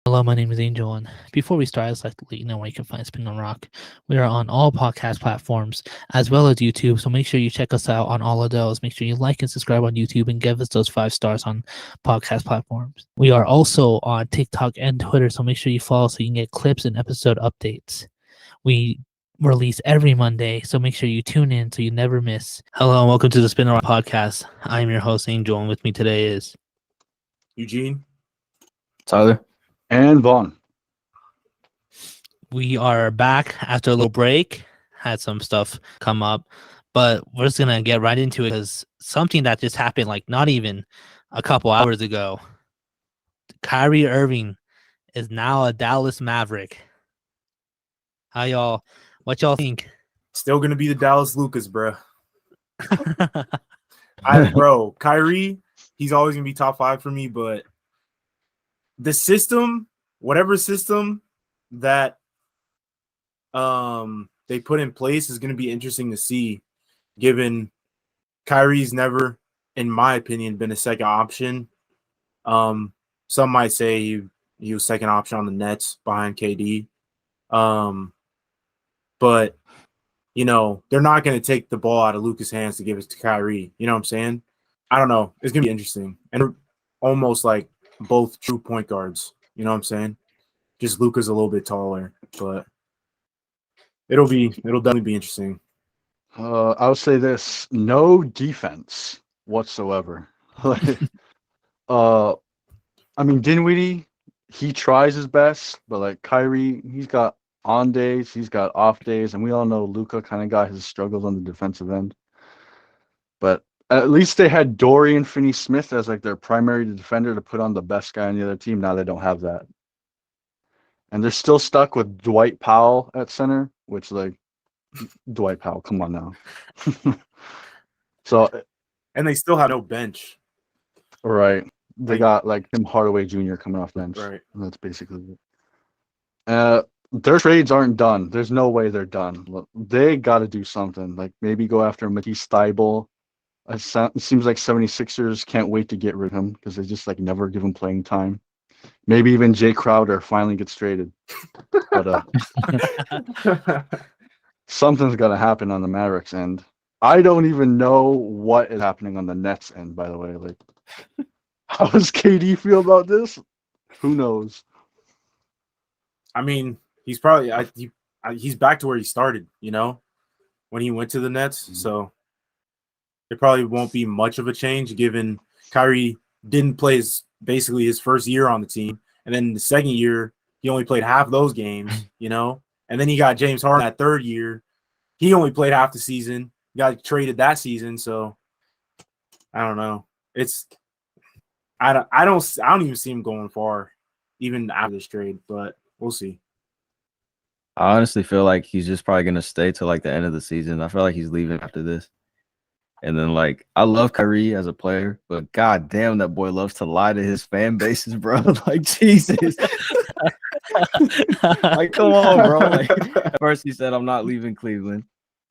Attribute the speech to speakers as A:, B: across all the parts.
A: Hello, my name is Angel, and before we start, I'd like to let you know where you can find Spin on Rock. We are on all podcast platforms as well as YouTube, so make sure you check us out on all of those. Make sure you like and subscribe on YouTube and give us those 5 stars on podcast platforms. We are also on TikTok and Twitter, so make sure you follow so you can get clips and episode updates. We release every Monday, so make sure you tune in so you never miss. Hello, and welcome to the Spin on Rock podcast. I am your host, Angel, and with me today is
B: Eugene.
C: Tyler.
D: And Vaughn.
A: We are back after a little break. Had some stuff come up, but we're just gonna get right into it because something that just happened like not even a couple hours ago. Kyrie Irving is now a Dallas Maverick. What y'all think?
B: Still gonna be the Dallas Lucas, bro. Kyrie, he's always gonna be top 5 for me, but the system, whatever system that they put in place is going to be interesting to see, given Kyrie's never, in my opinion, been a second option. Some might say he was second option on the Nets behind KD. But they're not going to take the ball out of Luka's hands to give it to Kyrie. You know what I'm saying? I don't know. It's going to be interesting. And almost like both true point guards. You know what I'm saying? Just Luka's a little bit taller, but it'll definitely be interesting.
D: I would say this: no defense whatsoever. Dinwiddie, he tries his best, but Kyrie, he's got on days, he's got off days, and we all know Luka kind of got his struggles on the defensive end. But at least they had Dorian Finney-Smith as their primary defender to put on the best guy on the other team. Now they don't have that. And they're still stuck with Dwight Powell at center, which Dwight Powell, come on now.
B: And they still have no bench.
D: Right. They got Tim Hardaway Jr. coming off bench.
B: Right.
D: And that's basically it. Their trades aren't done. There's no way they're done. Look, they got to do something. Maybe go after Matisse Thybulle. It seems like 76ers can't wait to get rid of him because they just never give him playing time. Maybe even Jay Crowder finally gets traded. But something's got to happen on the Mavericks end. I don't even know what is happening on the Nets end, by the way. How does KD feel about this? Who knows?
B: I mean, he's probably he's back to where he started, when he went to the Nets. Mm-hmm. So it probably won't be much of a change given Kyrie didn't play basically his first year on the team. And then the second year, he only played half those games, And then he got James Harden that third year. He only played half the season. He got traded that season. So I don't know. I don't even see him going far, even after this trade, but we'll see.
C: I honestly feel like he's just probably going to stay till the end of the season. I feel like he's leaving after this. And then, I love Kyrie as a player, but god damn, that boy loves to lie to his fan bases, bro. Jesus. Come on, bro. At first he said, I'm not leaving Cleveland.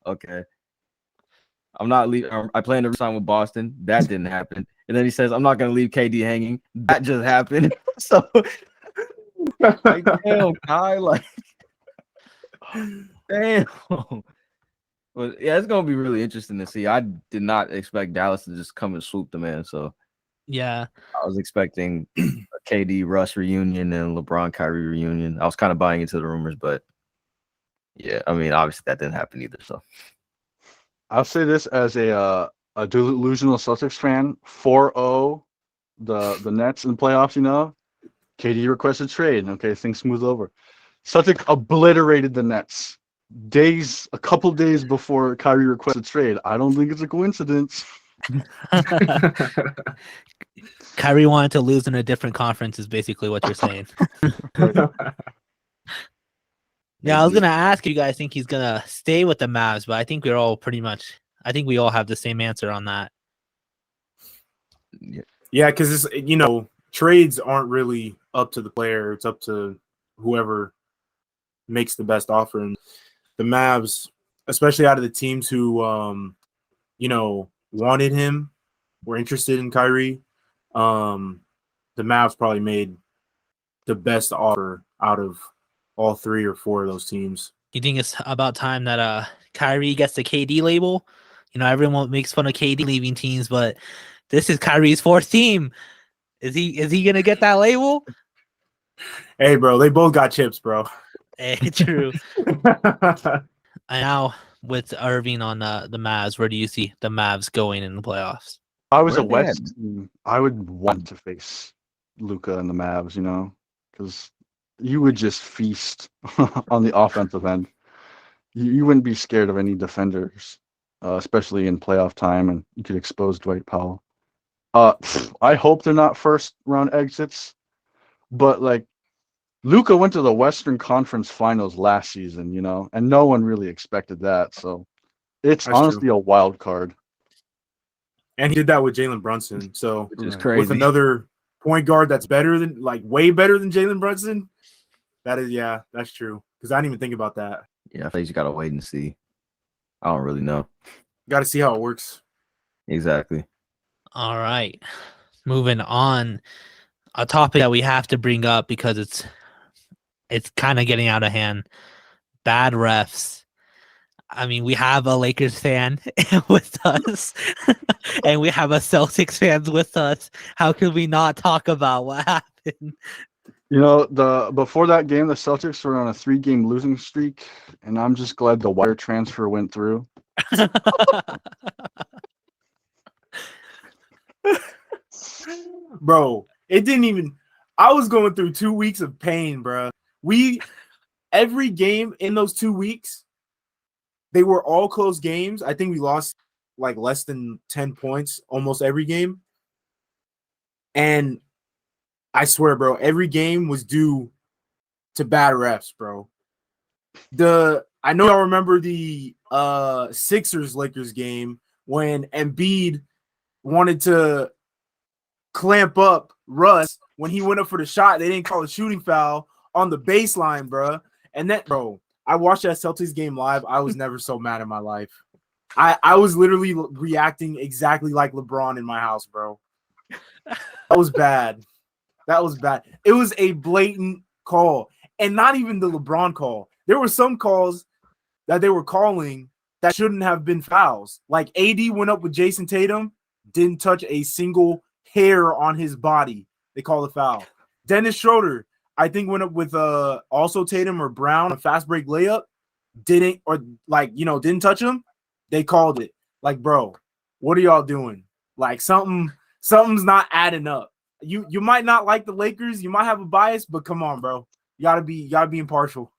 C: Okay. I'm not leaving. I plan to resign with Boston. That didn't happen. And then he says, I'm not going to leave KD hanging. That just happened. So, damn, Kai, damn. But yeah, it's gonna be really interesting to see. I did not expect Dallas to just come and swoop the man. So
A: yeah,
C: I was expecting a KD Russ reunion and LeBron Kyrie reunion. I was kind of buying into the rumors, but yeah, obviously that didn't happen either. So
D: I'll say this as a delusional Celtics fan: 4-0 the Nets in the playoffs. KD requested trade. Okay, things smooth over. Celtics obliterated the Nets. A couple days before Kyrie requested trade. I don't think it's a coincidence.
A: Kyrie wanted to lose in a different conference is basically what you're saying. Yeah, I was gonna ask you guys think he's gonna stay with the Mavs, but I think we all have the same answer on that.
B: Yeah, because trades aren't really up to the player; it's up to whoever makes the best offer. And the Mavs, especially out of the teams who, wanted him, were interested in Kyrie. The Mavs probably made the best offer out of all 3 or 4 of those teams.
A: You think it's about time that Kyrie gets the KD label? You know, everyone makes fun of KD leaving teams, but this is Kyrie's 4th team. Is he gonna get that label?
B: Hey, bro, they both got chips, bro.
A: True. And now with Irving on the Mavs, where do you see the Mavs going in the playoffs?
D: If I was a
C: Where they
D: West team, I would want to face Luka and the Mavs, you know, because you would just feast on the offensive end. You wouldn't be scared of any defenders, especially in playoff time, and you could expose Dwight Powell. I hope they're not first round exits, but like Luka went to the Western Conference Finals last season, you know, and no one really expected that. So it's
B: That's
D: honestly a wild card.
B: And he did that with Jalen Brunson. So
C: Which is
D: Right.
C: crazy.
B: with another point guard that's better than, like, way better than Jalen Brunson, that's true. Because I didn't even think about that.
C: Yeah, I think you gotta wait and see. I don't really know.
B: Got to see how it works.
C: Exactly.
A: All right. Moving on. A topic that we have to bring up because it's kind of getting out of hand. Bad refs. I mean, we have a Lakers fan with us, and we have a Celtics fans with us. How can we not talk about what happened?
D: You know, before that game, the Celtics were on a 3-game losing streak, and I'm just glad the wire transfer went through.
B: Bro, it didn't even – I was going through 2 weeks of pain, bro. Every game in those 2 weeks, they were all close games. I think we lost like less than 10 points almost every game. And I swear, bro, every game was due to bad refs, bro. I know y'all remember the Sixers-Lakers game when Embiid wanted to clamp up Russ when he went up for the shot. They didn't call a shooting foul on the baseline, bro. And that, bro, I watched that Celtics game live. I was never so mad in my life. I was literally reacting exactly like LeBron in my house, bro. That was bad. That was bad. It was a blatant call, and not even the LeBron call. There were some calls that they were calling that shouldn't have been fouls. Like AD went up with Jason Tatum, didn't touch a single hair on his body. They called a foul. Dennis Schroeder, I think, went up with also Tatum or Brown, a fast break layup, didn't touch him. They called it. Like, bro, what are y'all doing? Like, something's not adding up. You might not like the Lakers, you might have a bias, but come on, bro. You gotta be impartial.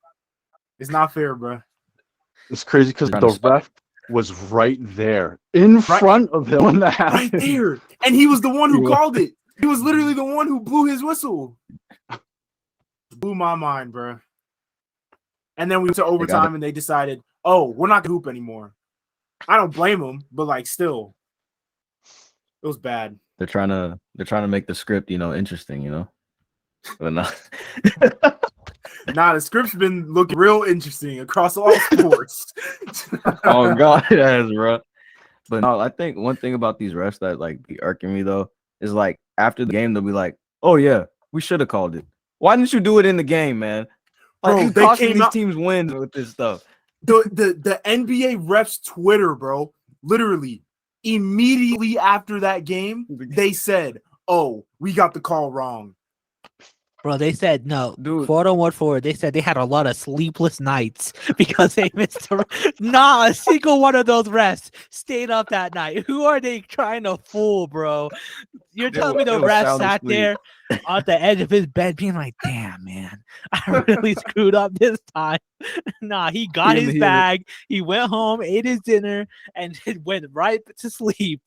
B: It's not fair, bro.
D: It's crazy because the ref was right there in front of him when that happened.
B: Right there. And he was the one who called it. He was literally the one who blew his whistle. Blew my mind, bro. And then we went to overtime and they decided, oh, we're not gonna hoop anymore. I don't blame them, but like still, it was bad.
C: They're trying to make the script, interesting, but not.
B: Nah, the script's been looking real interesting across all sports.
C: Oh God, it has, bro. But no, I think one thing about these refs that like be irking me though is like after the game they'll be like, "Oh yeah, we should have called it. Why didn't you do it in the game, man?" Like,
B: Bro,
C: these teams wins with this stuff.
B: The NBA refs Twitter, bro, literally immediately after that game, they said, "Oh, we got the call wrong."
A: Bro, they said no.
C: Dude.
A: Quote unquote forward. They said they had a lot of sleepless nights because they missed. Not a single one of those refs stayed up that night. Who are they trying to fool, bro? You're telling me the ref sat there on the edge of his bed, being like, "Damn, man, I really screwed up this time." Nah, he got his bag. He went home, ate his dinner, and went right to sleep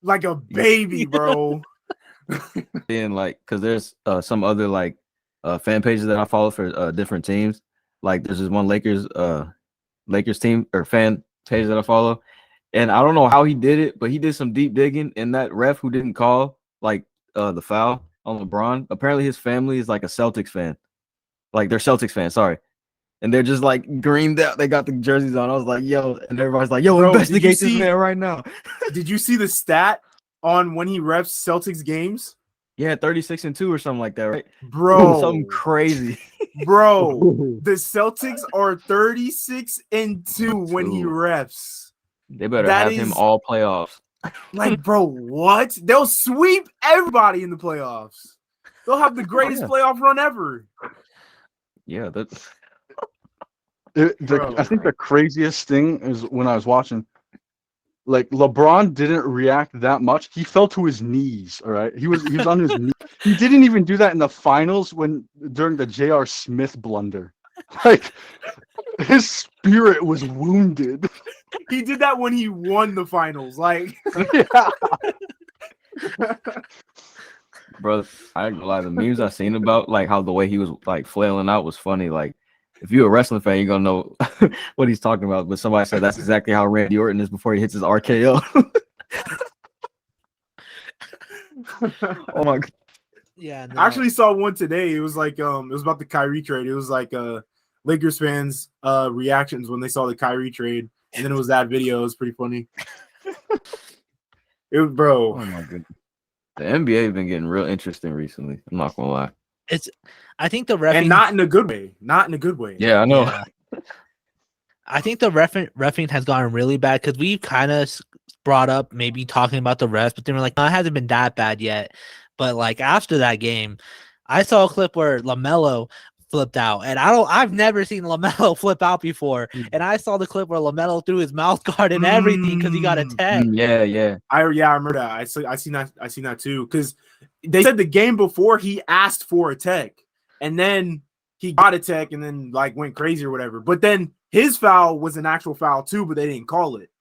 B: like a baby, bro.
C: And like, cause there's some other like fan pages that I follow for different teams. Like there's this one Lakers team or fan page that I follow, and I don't know how he did it, but he did some deep digging. And that ref who didn't call like the foul on LeBron, apparently his family is like a Celtics fan, like they're Celtics fans. Sorry. And they're just like greened out. They got the jerseys on. I was like, yo, and everybody's like, yo, bro, investigate this man right now.
B: Did you see the stat on when he refs Celtics games?
C: Yeah, 36-2 or something like that, right?
B: Bro.
C: Something crazy.
B: Bro, the Celtics are 36-2 when he refs.
C: They better
B: That
C: have him
B: is-
C: all playoffs.
B: Like, bro, what? They'll sweep everybody in the playoffs. They'll have the greatest
C: yeah.
B: playoff run ever.
C: Yeah, that
B: Bro.
D: I think the craziest thing is when I was watching, like LeBron didn't react that much. He fell to his knees. All right, he was on his knee. He didn't even do that in the finals during the J.R. Smith blunder. Like his spirit was wounded.
B: He did that when he won the finals. Like,
D: Yeah.
C: bro, I ain't gonna lie. The memes I seen about like how the way he was like flailing out was funny. Like, if you're a wrestling fan, you're gonna know what he's talking about. But somebody said that's exactly how Randy Orton is before he hits his RKO. Oh my god.
A: Yeah,
B: I actually saw one today. It was like it was about the Kyrie trade. It was like Lakers fans reactions when they saw the Kyrie trade, and then it was that video. It was pretty funny. It was, bro.
C: Oh my goodness. The NBA has been getting real interesting recently. I'm not gonna lie.
A: I think the refing,
B: And not in a good way. Not in a good way.
C: Yeah, I know.
A: Yeah. I think the refing has gotten really bad because we've kind of brought up maybe talking about the refs, but then we're like, no, it hasn't been that bad yet. But like after that game, I saw a clip where LaMelo flipped out, and I've never seen LaMelo flip out before. And I saw the clip where LaMelo threw his mouth guard and everything because he got a tag.
C: Yeah.
B: I remember that. I seen that too. Because they said the game before he asked for a tech, and then he got a tech, and then like went crazy or whatever. But then his foul was an actual foul too, but they didn't call it.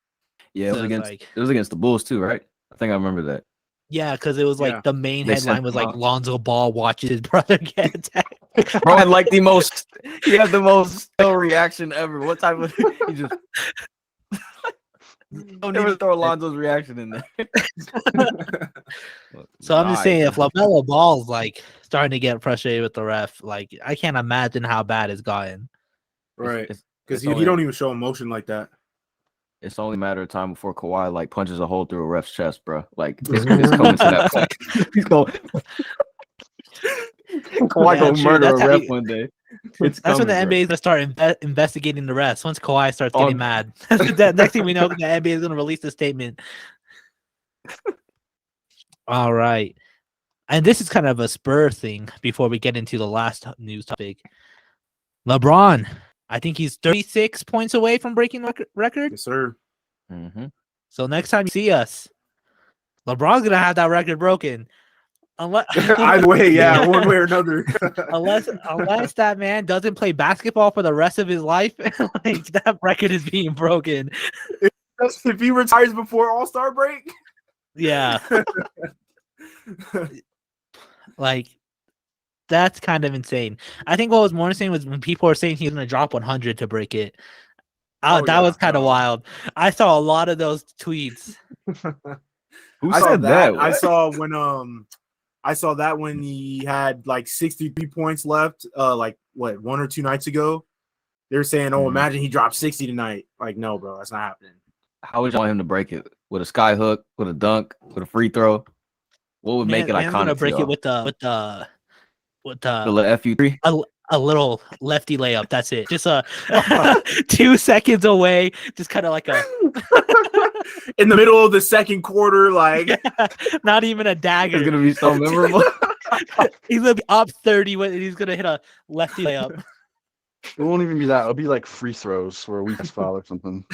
C: Yeah,
A: So
C: it was against the Bulls too, right? I think I remember that.
A: Yeah, because it was like
B: Yeah.
A: the main
C: They
A: headline
C: sent
A: was
C: him
A: like
C: out.
A: Lonzo Ball watches his brother get attacked.
C: Bro had like he had the most still reaction ever. What type of he just don't need to throw Alonzo's reaction in there.
A: So I'm just saying, if
C: God.
A: LaMelo Ball's like starting to get frustrated with the ref, like I can't imagine how bad it's gotten.
B: Right.
C: It's
B: Because
C: only-
B: he don't even show emotion like that.
C: It's only a matter of time before Kawhi like punches a hole through a ref's chest, bro. Like it's coming to that point. He's going. Kawhi
A: Yeah,
C: gonna
A: true.
C: murder
A: That's
C: a
A: how
C: ref
A: you-
C: one day.
A: That's when the NBA is gonna start investigating the refs. Once Kawhi starts getting mad, the next thing we know, the NBA is gonna release a statement. All right, and this is kind of a spur thing before we get into the last news topic. LeBron, I think he's 36 points away from breaking the record.
B: Yes, sir.
C: Mm-hmm.
A: So next time you see us, LeBron's gonna have that record broken. Unless
B: Either way, yeah, one way or another.
A: unless that man doesn't play basketball for the rest of his life, like that record is being broken.
B: If he retires before All Star break,
A: Yeah, like that's kind of insane. I think what was more insane was when people were saying he's gonna drop 100 to break it.
B: Oh,
A: That
B: yeah,
A: was kind of
B: no.
A: wild. I saw a lot of those tweets.
C: Who
B: I
C: said
B: saw that.
C: that?
B: I
C: What?
B: saw that when he had like 63 points left, like what, 1 or 2 nights ago. They're saying, "Oh,
C: Mhm.
B: imagine he dropped 60 tonight." Like, no, bro, that's not happening.
C: How would you want him to break it? With a sky hook, with a dunk, with a free throw? What would make it
A: Man, I'm gonna
C: iconic?
A: break
C: to
A: it
C: y'all?
A: with
C: the
A: the
C: little FU3?
A: a little lefty layup. That's it. Just 2 seconds away. Just kind of like a
B: In the middle of the second quarter, like
A: not even a dagger.
C: It's gonna be so memorable.
A: He's gonna be up 30 when he's gonna hit a lefty layup.
D: It won't even be that. It'll be like free throws for a weakest foul or something.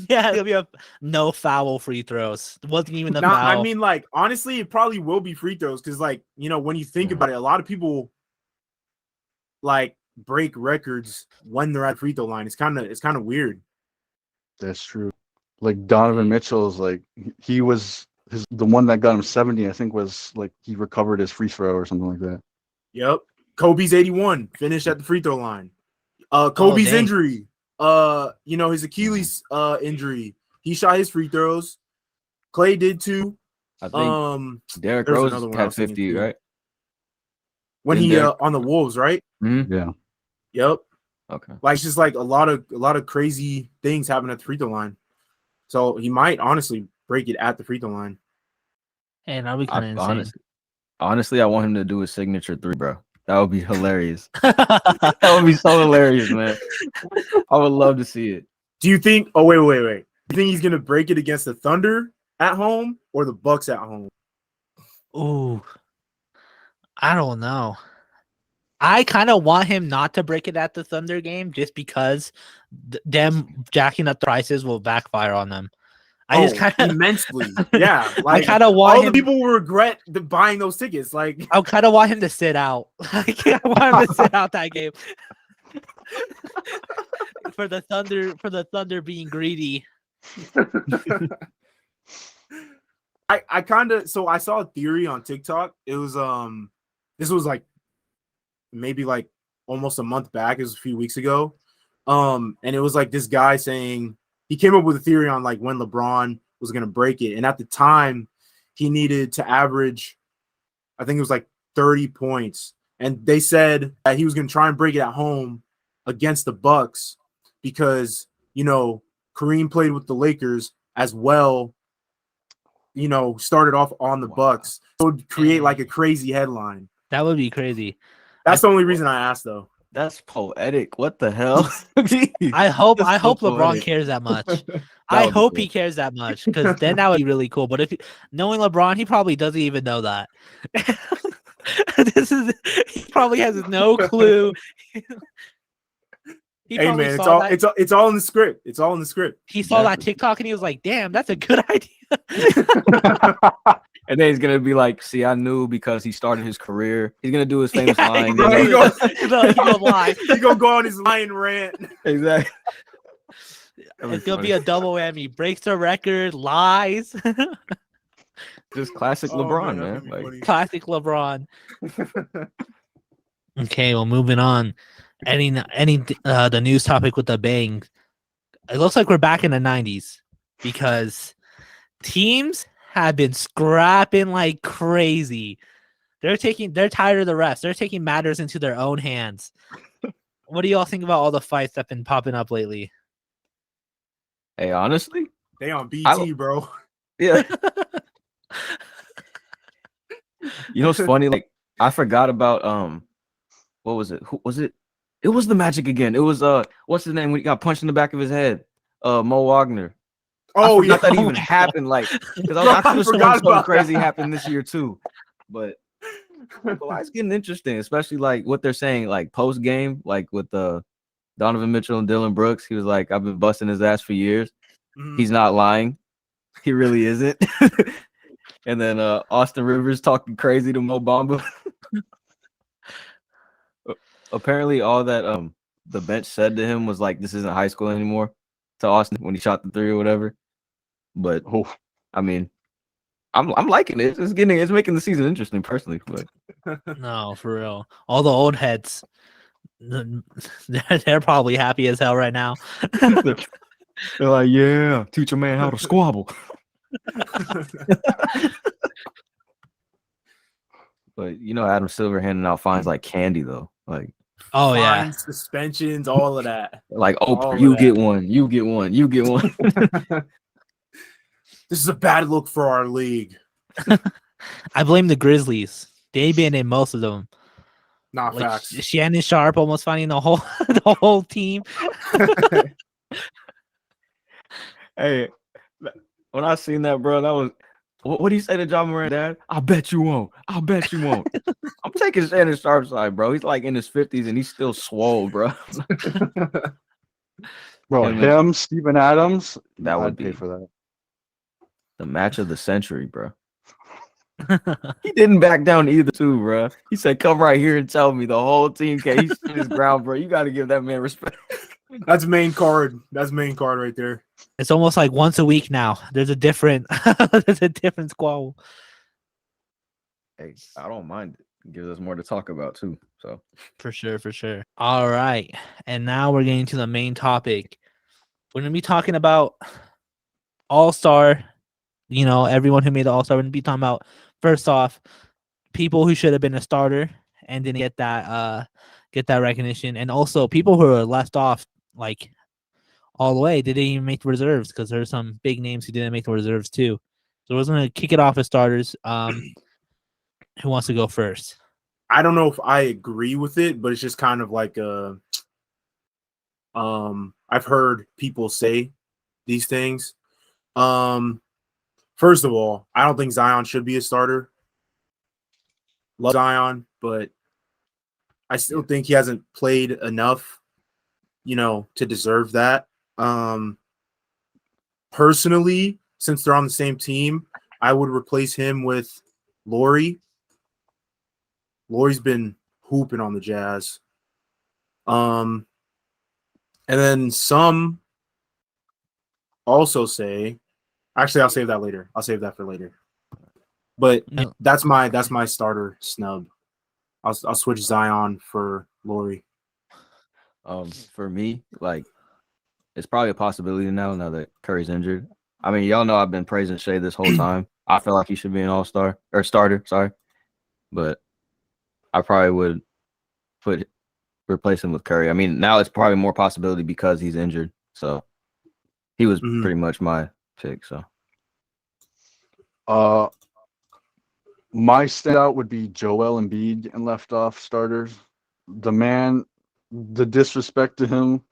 A: Yeah, it'll be a no foul free throws. It wasn't even the
B: Nah,
A: foul.
B: I mean, like, honestly, it probably will be free throws because, like, you know, when you think about it, a lot of people like break records when they're at free throw line. It's kind of weird.
D: That's true. Like Donovan Mitchell's, like he was the one that got him 70. I think was like he recovered his free throw or something like that.
B: Yep. Kobe's 81 finished at the free throw line. Kobe's
A: dang.
B: injury. You know, his Achilles injury. He shot his free throws. Clay did too.
C: I think Derrick
B: there's
C: Rose
B: another one I
C: had
B: was thinking
C: 50,
B: too.
C: right?
B: When
C: Didn't
B: he
C: Derrick-
B: on the Wolves, right?
C: Mhm.
D: Yeah.
B: Yep.
C: Okay.
B: Like, it's just like a lot of crazy things happen at the free throw line. So he might honestly break it at the free throw line.
A: and that'd be kind of insane.
C: Honestly, I want him to do his signature 3, bro. That would be hilarious. That would be so hilarious, man. I would love to see it.
B: Do you think? Oh wait. You think he's gonna break it against the Thunder at home or the Bucks at home?
A: Ooh, I don't know. I kind of want him not to break it at the Thunder game just because them jacking up the prices will backfire on them. I just kind of
B: immensely, yeah.
A: I kind of want
B: all
A: him.
B: the people will regret buying those tickets. Like
A: I kind of want him to sit out. Like, I want him to sit out that game for the Thunder. For the Thunder being greedy.
B: I kind of I saw a theory on TikTok. It was this was like maybe like almost a month back. It was a few weeks ago. And it was like this guy saying he came up with a theory on like when LeBron was gonna break it, and at the time he needed to average, I think it was like 30 points, and they said that he was gonna try and break it at home against the Bucks because Kareem played with the Lakers as well. Started off on the Bucks. So it would create like a crazy headline.
A: That would be crazy.
B: That's the only reason I asked, though.
C: That's poetic. What the hell?
A: I hope
C: That's so
A: LeBron
C: poetic.
A: cares that much.
C: That
A: I
C: would be
A: hope
C: cool.
A: he cares that much because then that would be really cool. But if knowing LeBron, he probably doesn't even know that. He probably has no clue. He
B: Hey
A: probably
B: man,
A: saw that.
B: it's all in the script. It's all in the script.
A: He saw that TikTok and he was like, "Damn, that's a good idea."
C: And then he's gonna be like, "See, I knew because he started his career." He's gonna do his famous line.
B: bro,
C: you know?
B: he gonna-
A: He gonna lie.
B: He gonna go on his lion rant.
C: Exactly.
A: It's gonna be a double whammy. Breaks the record, lies.
C: Just classic
B: Oh,
C: LeBron,
B: man,
C: man.
B: that'd be
C: Like,
B: funny.
A: Classic LeBron. Okay, well, moving on. Ending the news topic with a bang. It looks like we're back in the 90s because teams have been scrapping like crazy. They're tired of the refs. They're taking matters into their own hands. What do y'all think about all the fights that've been popping up lately?
C: hey, honestly,
B: They on BT, bro.
C: yeah. You know what's funny? Like, I forgot about what was it? Who was it? It was the Magic again. It was what's his name when he got punched in the back of his head? Mo Wagner.
B: Oh
C: I
B: yeah,
C: forgot that even happened. Like, because I
B: I
C: was
B: forgot
C: something
B: about
C: crazy
B: that.
C: happened this year too. But it's getting interesting, especially like what they're saying, like post game, like with Donovan Mitchell and Dylan Brooks. He was like, "I've been busting his ass for years."
B: Mhm.
C: He's not lying. He really isn't. And then Austin Rivers talking crazy to Mo Bamba. Apparently, all that the bench said to him was like, "This isn't high school anymore." To Austin when he shot the 3 or whatever. But I mean, I'm liking it. It's making the season interesting personally. But
A: No, for real. All the old heads, they're probably happy as hell right now.
C: they're like, "Yeah, teach a man how to squabble." But Adam Silver handing out fines like candy though. Like,
A: Oh yeah,
B: Fines, suspensions, all of that.
C: oh,
B: All of
C: you
B: that.
C: get one, you get one, you get one.
B: This is a bad look for our league.
A: I blame the Grizzlies. They've been in most of them.
B: Not
A: Like
B: facts.
A: Shannon Sharp almost finding the whole team.
C: Hey, when I seen that, bro, that was what do you say to John Moran, Dad? I bet you won't. I bet you won't. I'm taking Shannon Sharp's side, bro. He's like in his 50s and he's still swole, bro.
D: Bro,
C: Him
D: Steven Adams,
C: That would
D: I'd pay
C: be
D: for that.
C: the match of the century, bro. He didn't back down either, too, bro. He said, "Come right here and tell me." The whole team came. He stood his ground, bro. You got to give that man respect.
B: That's main card. That's main card right there.
A: It's almost like once a week now. There's a different squabble.
C: Hey, I don't mind it. It gives us more to talk about, too. So
A: For sure. All right. And now we're getting to the main topic. We're going to be talking about All Star. Everyone who made the All Star. We're going to be talking about, first off, people who should have been a starter and didn't get that recognition. And also people who are left off like all the way. They didn't even make the reserves because there's some big names who didn't make the reserves too. So we're going to kick it off as starters. Who wants to go first?
B: I don't know if I agree with it, but it's just kind of like I've heard people say these things. First of all, I don't think Zion should be a starter. Love Zion, but I still think he hasn't played enough, to deserve that. Personally, since they're on the same team, I would replace him with Laurie. Laurie's been hooping on the Jazz. And then some also say, actually, I'll save that later. I'll save that for later. But
A: No.
B: that's my starter snub. I'll switch Zion for Laurie.
C: For me, like it's probably a possibility now that Curry's injured. I mean, y'all know I've been praising Shea this whole time. I feel like he should be an all-star or starter, sorry. But I probably would replace him with Curry. I mean, now it's probably more possibility because he's injured. So he was pretty much my pick. So
D: my standout would be Joel Embiid getting left off starters. The disrespect to him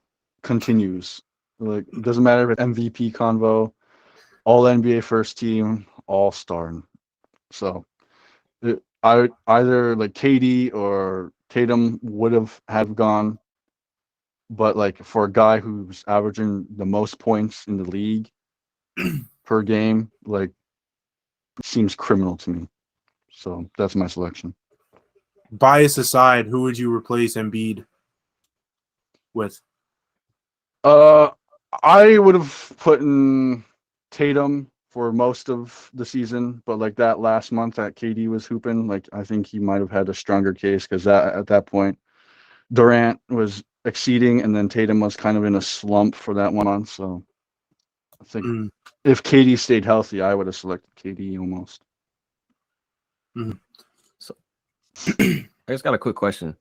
D: continues. Like, it doesn't matter if it's MVP convo, all NBA first team, all star. So either like KD or Tatum would have gone, but like for a guy who's averaging the most points in the league per game, like it seems criminal to me. So that's my selection.
B: Bias aside, who would you replace Embiid with?
D: I would have put in Tatum for most of the season, but like that last month that KD was hooping, like I think he might have had a stronger case because at that point Durant was exceeding, and then Tatum was kind of in a slump for that 1 month. So I think if KD stayed healthy, I would have selected KD almost.
C: So I just got a quick question.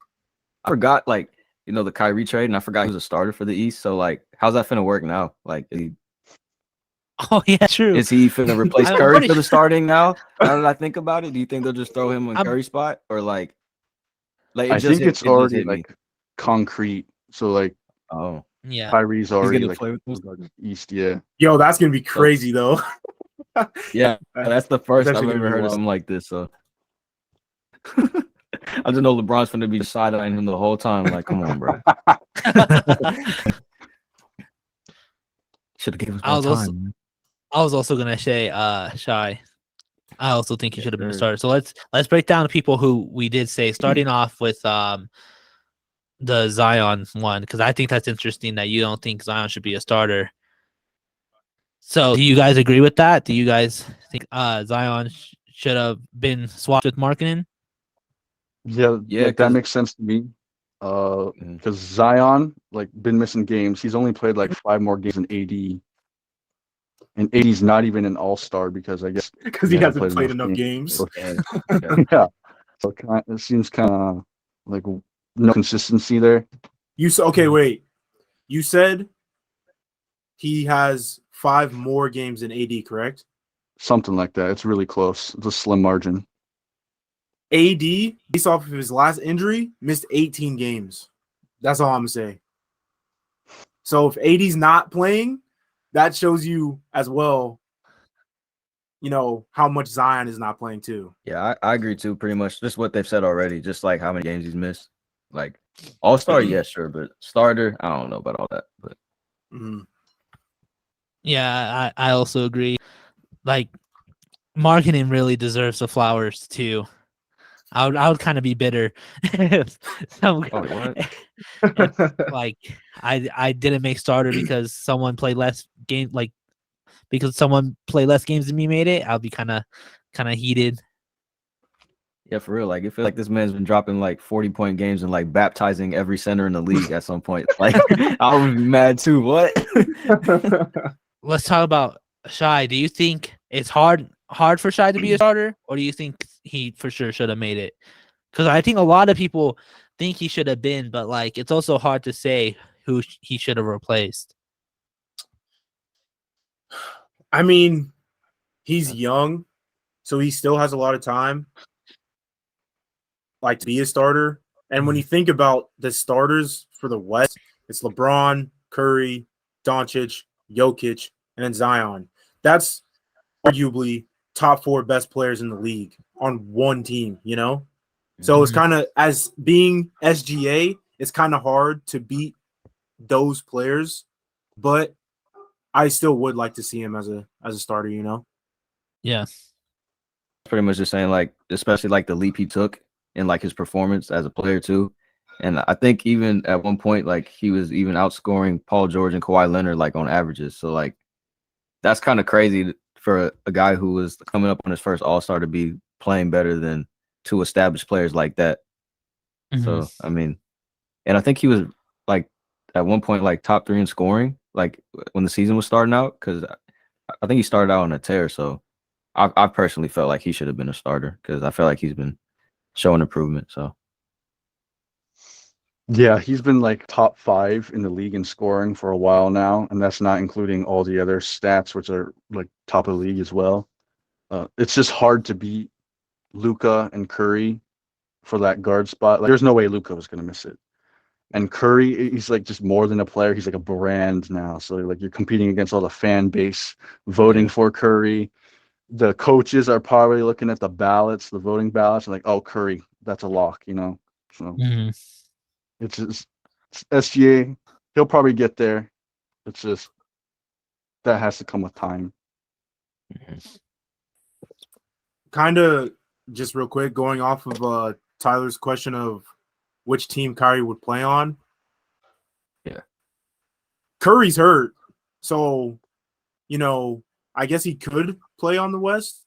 C: I forgot, like, the Kyrie trade, and I forgot he was a starter for the East. So, like, how's that finna work now? Like,
A: Oh yeah, true.
C: is he finna replace Curry for the starting now? Now that I think about it, do you think they'll just throw him in Curry's spot, or like
D: I think it's already like concrete. So like,
A: yeah,
D: Kyrie's already
C: gonna
D: like
C: play with
D: East. Yeah.
B: Yo, that's gonna be crazy though.
C: Yeah, that's the first I've
B: actually
C: ever
B: gonna be
C: heard of
B: wild.
C: something like this. So I just know LeBron's gonna be sidelining him the whole time. Like, come on, bro. Should have given us more time.
A: I was also gonna say Shy. I also think he should have been a
C: sure.
A: starter. So let's break down the people who we did say, starting off with the Zion one, because I think that's interesting that you don't think Zion should be a starter. So do you guys agree with that? Do you guys think Zion should have been swapped with Markkanen?
D: Yeah, like that makes sense to me. Because Zion like been missing games. He's only played like 5 more games than AD. And AD's not even an all-star because I guess
B: because he hasn't played enough games.
D: So, yeah. So it seems kind of like no consistency there.
B: Wait. You said he has 5 more games than AD, correct?
D: Something like that. It's really close. It's a slim margin.
B: AD, based off of his last injury, missed 18 games. That's all I'm gonna say. So if AD's not playing, that shows you as well, how much Zion is not playing too.
C: Yeah, I agree too. Pretty much just what they've said already. Just like how many games he's missed. Like all-star, yeah, sure, but starter, I don't know about all that. But
A: yeah, I also agree. Like Markkanen really deserves the flowers too. I would kind of be bitter. Like I didn't make starter because someone played less game, like because someone played less games than me made it. I'll be kind of heated.
C: Yeah, for real. Like, I feel like this man's been dropping like 40-point games and like baptizing every center in the league at some point. Like, I would be mad too. What?
A: Let's talk about Shy. Do you think it's hard for Shy to be a starter, or do you think he for sure should have made it? Because I think a lot of people think he should have been, but like it's also hard to say who he should have replaced.
B: I mean, he's young, so he still has a lot of time. like to be a starter. And when you think about the starters for the West, it's LeBron, Curry, Doncic, Jokic, and then Zion. That's arguably top 4 best players in the league on one team, you know? So it's kind of, as being SGA, it's kind of hard to beat those players, but I still would like to see him as a starter, you know?
A: Yeah.
C: Pretty much just saying, like, especially like the leap he took in like his performance as a player too. And I think even at one point, like he was even outscoring Paul George and Kawhi Leonard like on averages. So like that's kind of crazy for a guy who was coming up on his first All-Star to be playing better than 2 established players like that. So I mean, and I think he was like at one point like top 3 in scoring, like when the season was starting out, because I think he started out on a tear. So I personally felt like he should have been a starter because I feel like he's been showing improvement. So
D: Yeah, he's been like top 5 in the league in scoring for a while now, and that's not including all the other stats, which are like top of the league as well. It's just hard to beat Luka and Curry for that guard spot. Like, there's no way Luka was going to miss it. And Curry, he's like just more than a player. He's like a brand now. So like you're competing against all the fan base voting for Curry. The coaches are probably looking at the ballots, the voting ballots, and like, oh, Curry, that's a lock, you know. So it's just it's SGA. He'll probably get there. It's just that has to come with time.
B: Kind of just real quick, going off of Tyler's question of which team Kyrie would play on.
C: Yeah.
B: Curry's hurt. So, you know, I guess he could play on the West,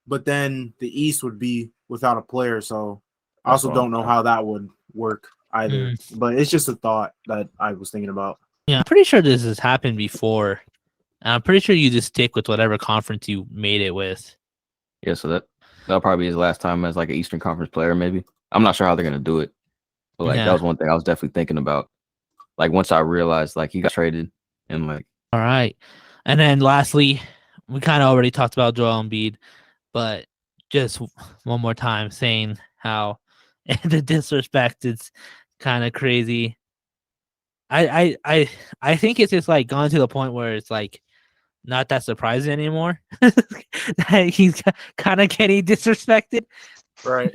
B: but then the East would be without a player. So I also don't know how that would work either. But it's just a thought that I was thinking about.
A: Yeah, I'm pretty sure this has happened before. And I'm pretty sure you just stick with whatever conference you made it with.
C: Yeah, so that'll probably be his last time as like an Eastern Conference player, maybe. I'm not sure how they're gonna do it. But like that was one thing I was definitely thinking about. Like once I realized like he got traded and like
A: all right. And then lastly, we kind of already talked about Joel Embiid, but just one more time saying how the disrespect is kind of crazy. I think it's just like gone to the point where it's like not that surprising anymore. That he's kind of getting disrespected.
B: Right.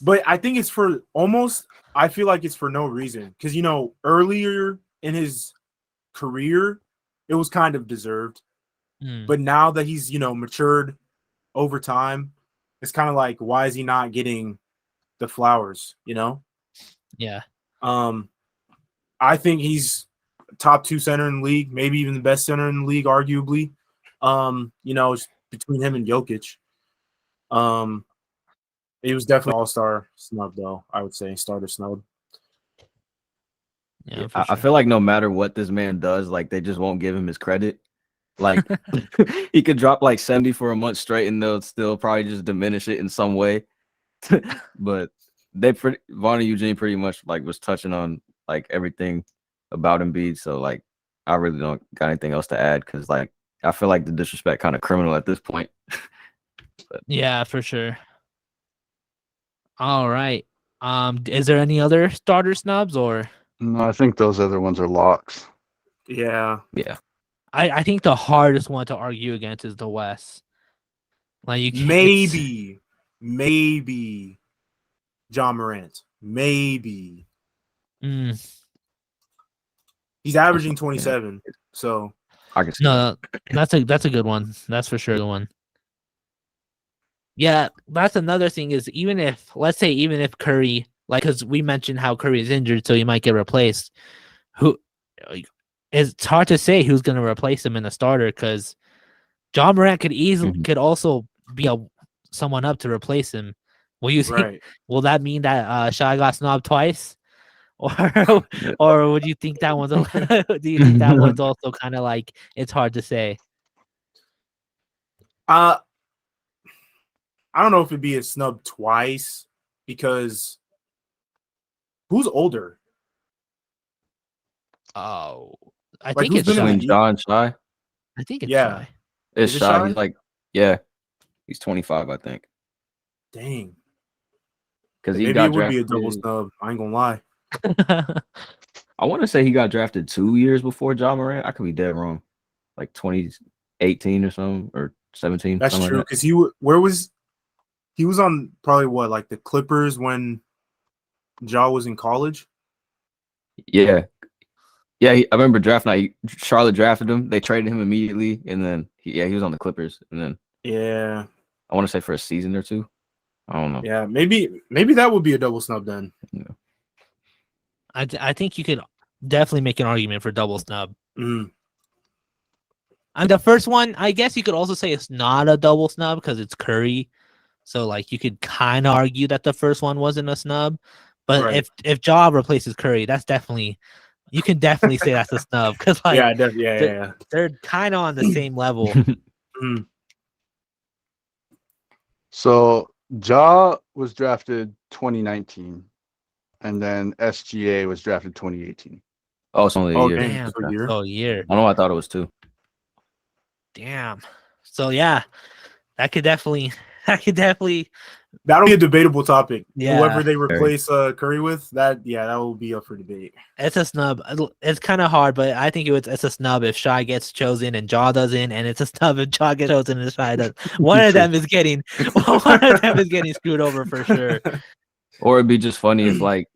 B: But I think it's for almost, I feel like it's for no reason. Because, you know, earlier in his career, it was kind of deserved. But now that he's, you know, matured over time, it's kind of like, why is he not getting the flowers, you know?
A: Yeah.
B: I think he's top 2 center in the league, maybe even the best center in the league, arguably. You know, between him and Jokic. He was definitely all-star snub, though, I would say. Starter snub.
A: Yeah,
C: I feel like no matter what this man does, like they just won't give him his credit. Like he could drop like 70 for a month straight and they'll still probably just diminish it in some way. But Vaughn and Eugene pretty much like was touching on like everything about Embiid. So like I really don't got anything else to add because like I feel like the disrespect kind of criminal at this point.
A: Yeah, for sure. All right. Is there any other starter snubs or?
D: No, I think those other ones are locks.
B: Yeah.
C: Yeah.
A: I think the hardest one to argue against is the West. Like you can't,
B: maybe John Morant. Maybe.
A: It's,
B: He's averaging 27. So
C: I can see
A: no, that's a good one. That's for sure the one. Yeah, that's another thing is even if Curry, like, because we mentioned how Curry is injured, so he might get replaced. It's hard to say who's going to replace him in the starter because John Morant could also be someone up to replace him. Will that mean that Shai got snubbed twice, or would you think that one's do you think that one's also kind of like it's hard to say?
B: I don't know if it'd be a snub twice because who's older?
A: Oh, I
B: Like,
A: think it's
C: between
A: Shai.
C: John and Shai.
A: I think it's
B: Yeah.
A: Shai.
C: It's
B: Is it
C: Shai.
B: Shai?
C: He's like, yeah, he's 25, I think.
B: Dang.
C: because he
B: Maybe
C: got
B: it would
C: drafted.
B: be a double snub. I ain't gonna lie.
C: I want to say he got drafted 2 years before Ja Morant. I could be dead wrong, like 2018 or something, or 17.
B: That's
C: something
B: true.
C: like
B: Because he was on probably what, like the Clippers when Ja was in college.
C: that. Yeah, yeah. I remember draft night. Charlotte drafted him. They traded him immediately, and then he was on the Clippers, and then
B: Yeah,
C: I want to say for a season or two. I don't know.
B: yeah. Maybe that would be a double snub then.
C: Yeah.
A: I think you could definitely make an argument for double snub.
B: Mm.
A: And the first one, I guess you could also say it's not a double snub because it's Curry. So like you could kind of argue that the first one wasn't a snub. But
B: Right.
A: if Ja replaces Curry, that's definitely you can definitely say that's a snub because like
B: Yeah.
A: they're kind of on the same level.
B: Mm.
D: So Ja was drafted 2019, and then SGA was drafted 2018.
C: Oh, it's only a
B: Oh,
C: year.
B: dang.
A: Damn.
B: So a year?
A: Oh, year.
C: I know. I thought it was 2.
A: Damn. So yeah, that could definitely
B: That'll be a debatable topic.
A: Yeah.
B: Whoever they replace Curry with, that will be up for debate.
A: it's a snub. It's kind of hard, but I think it's a snub if Shy gets chosen and Ja doesn't, and it's a snub if Ja gets chosen and Shy doesn't. One of them is getting screwed over for sure.
C: Or it'd be just funny if like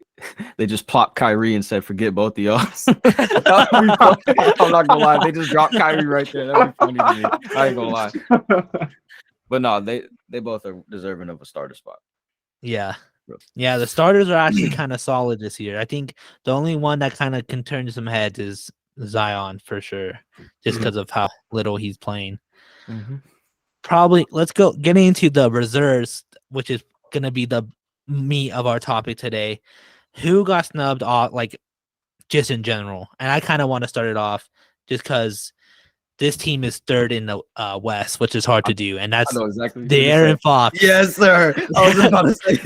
C: they just plopped Kyrie and said, "Forget both of y'all." That would be funny. I'm not gonna lie, they just dropped Kyrie right there. That'd be funny to me. I ain't gonna lie. But no, they both are deserving of a starter spot.
A: Yeah. Yeah, the starters are actually kind of solid this year. I think the only one that kind of can turn some heads is Zion for sure, just because of how little he's playing. Probably let's go getting into the reserves, which is gonna be the meat of our topic today. Who got snubbed off, like just in general? And I kind of want to start it off just because this team is third in the West, which is hard to do, and that's
C: I know exactly what
A: the
C: you're
A: Aaron
C: saying.
A: Fox.
C: Yes, sir. I was about to say.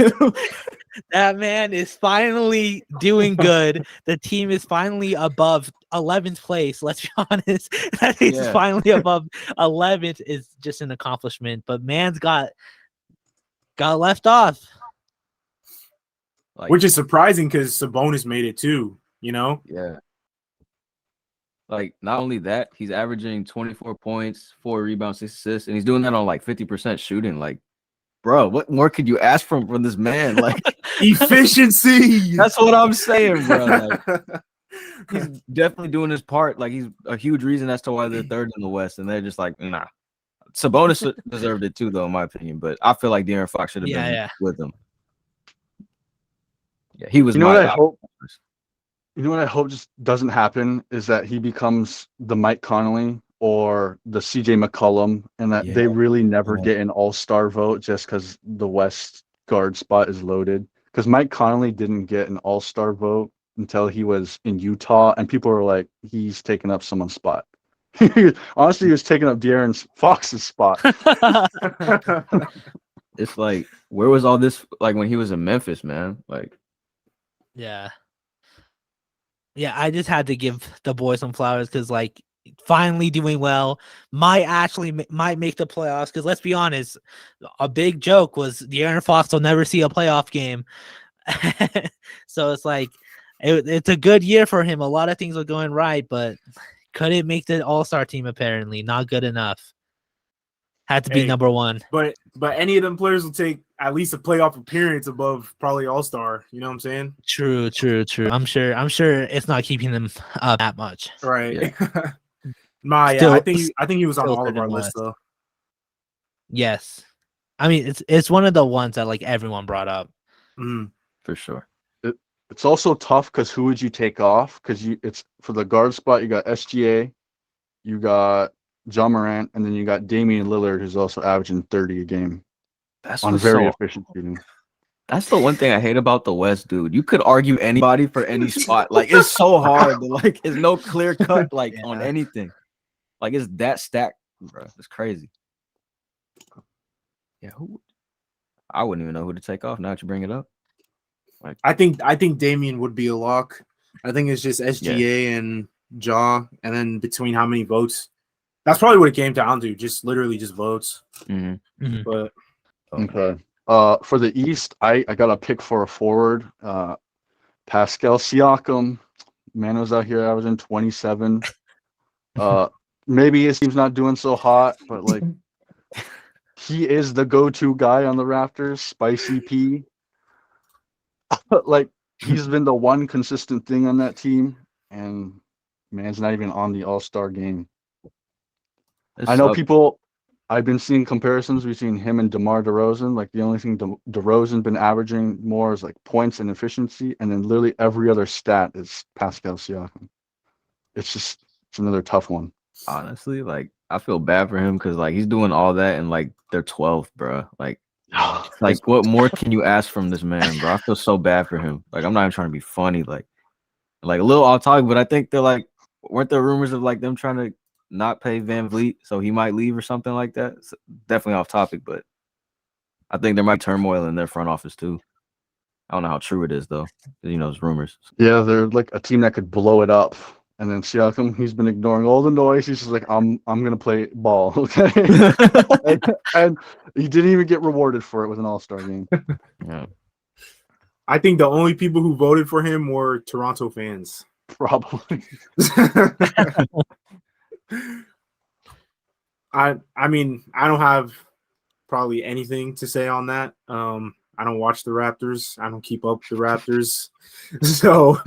A: That man is finally doing good. The team is finally above 11th place. Let's be honest. That he's
C: Yeah.
A: finally above 11th is just an accomplishment. But man's got left off.
C: Like,
B: Which is surprising because Sabonis made it too, you know?
C: yeah. Like, not only that, he's averaging 24 points, 4 rebounds, 6 assists, and he's doing that on like 50% shooting. Like, bro, what more could you ask from this man? Like,
B: Efficiency.
C: that's what I'm saying, bro. Like, he's definitely doing his part. Like, he's a huge reason as to why they're third in the West, and they're just like, nah. Sabonis deserved it too, though, in my opinion. But I feel like De'Aaron Fox should have been with him. Yeah, he was.
D: You know what I hope? You know what I hope just doesn't happen is that he becomes the Mike Conley or the CJ McCollum, and that they really never get an all-star vote just because the West guard spot is loaded. Because Mike Conley didn't get an all-star vote until he was in Utah, and people were like, he's taking up someone's spot. Honestly, he was taking up De'Aaron Fox's spot.
C: It's like, where was all this? Like when he was in Memphis, man. Like,
A: yeah. I just had to give the boy some flowers because, like, finally doing well. Might make the playoffs because let's be honest, a big joke was De'Aaron Fox will never see a playoff game. So it's like it's a good year for him. A lot of things were going right, but couldn't make the All-Star team. Apparently, not good enough. Had to be number one.
B: But any of them players will take at least a playoff appearance above probably All-Star. You know what I'm saying?
A: True. I'm sure it's not keeping them up that much.
B: Right.
A: Yeah.
B: I think he was on all of our lists though.
A: Yes. I mean, it's one of the ones that like everyone brought up.
C: For sure.
D: It's also tough because who would you take off? Because it's for the guard spot, you got SGA, you got Ja Morant, and then you got Damian Lillard, who's also averaging 30 a game.
C: That's
D: on very efficient shooting.
C: That's the one thing I hate about the West, dude. You could argue anybody for any spot. Like, it's so hard. Like, it's no clear cut on anything. Like, it's that stacked, bro. It's crazy. Yeah, I wouldn't even know who to take off now that you bring it up.
B: Like, I think Damian would be a lock. I think it's just SGA and Ja, and then between how many votes. That's probably what it came down to. Just literally just votes.
C: Mm-hmm.
B: But
D: okay, For the East, I got a pick for a forward. Pascal Siakam. Man was out here averaging 27. Maybe his team's not doing so hot, but like he is the go-to guy on the Raptors. Spicy P. Like he's been the one consistent thing on that team, and man's not even on the All-Star game. I know people. I've been seeing comparisons between him and DeMar DeRozan. Like the only thing DeRozan been averaging more is like points and efficiency, and then literally every other stat is Pascal Siakam. It's another tough one.
C: Honestly, like I feel bad for him because like he's doing all that and like they're 12th, bro. Like what more can you ask from this man, bro? I feel so bad for him. Like I'm not even trying to be funny, like a little off topic, but I think they're like, weren't there rumors of like them trying to not pay Van Vliet so he might leave or something like that? So definitely off topic, but I think there might be turmoil in their front office too. I don't know how true it is though. You know, it's rumors.
D: Yeah, they're like a team that could blow it up. And then Siakam, he's been ignoring all the noise. He's just like, I'm gonna play ball, okay? and he didn't even get rewarded for it with an All-Star game.
C: Yeah.
B: I think the only people who voted for him were Toronto fans.
D: Probably.
B: I mean, I don't have probably anything to say on that. I don't watch the Raptors. I don't keep up with the Raptors. So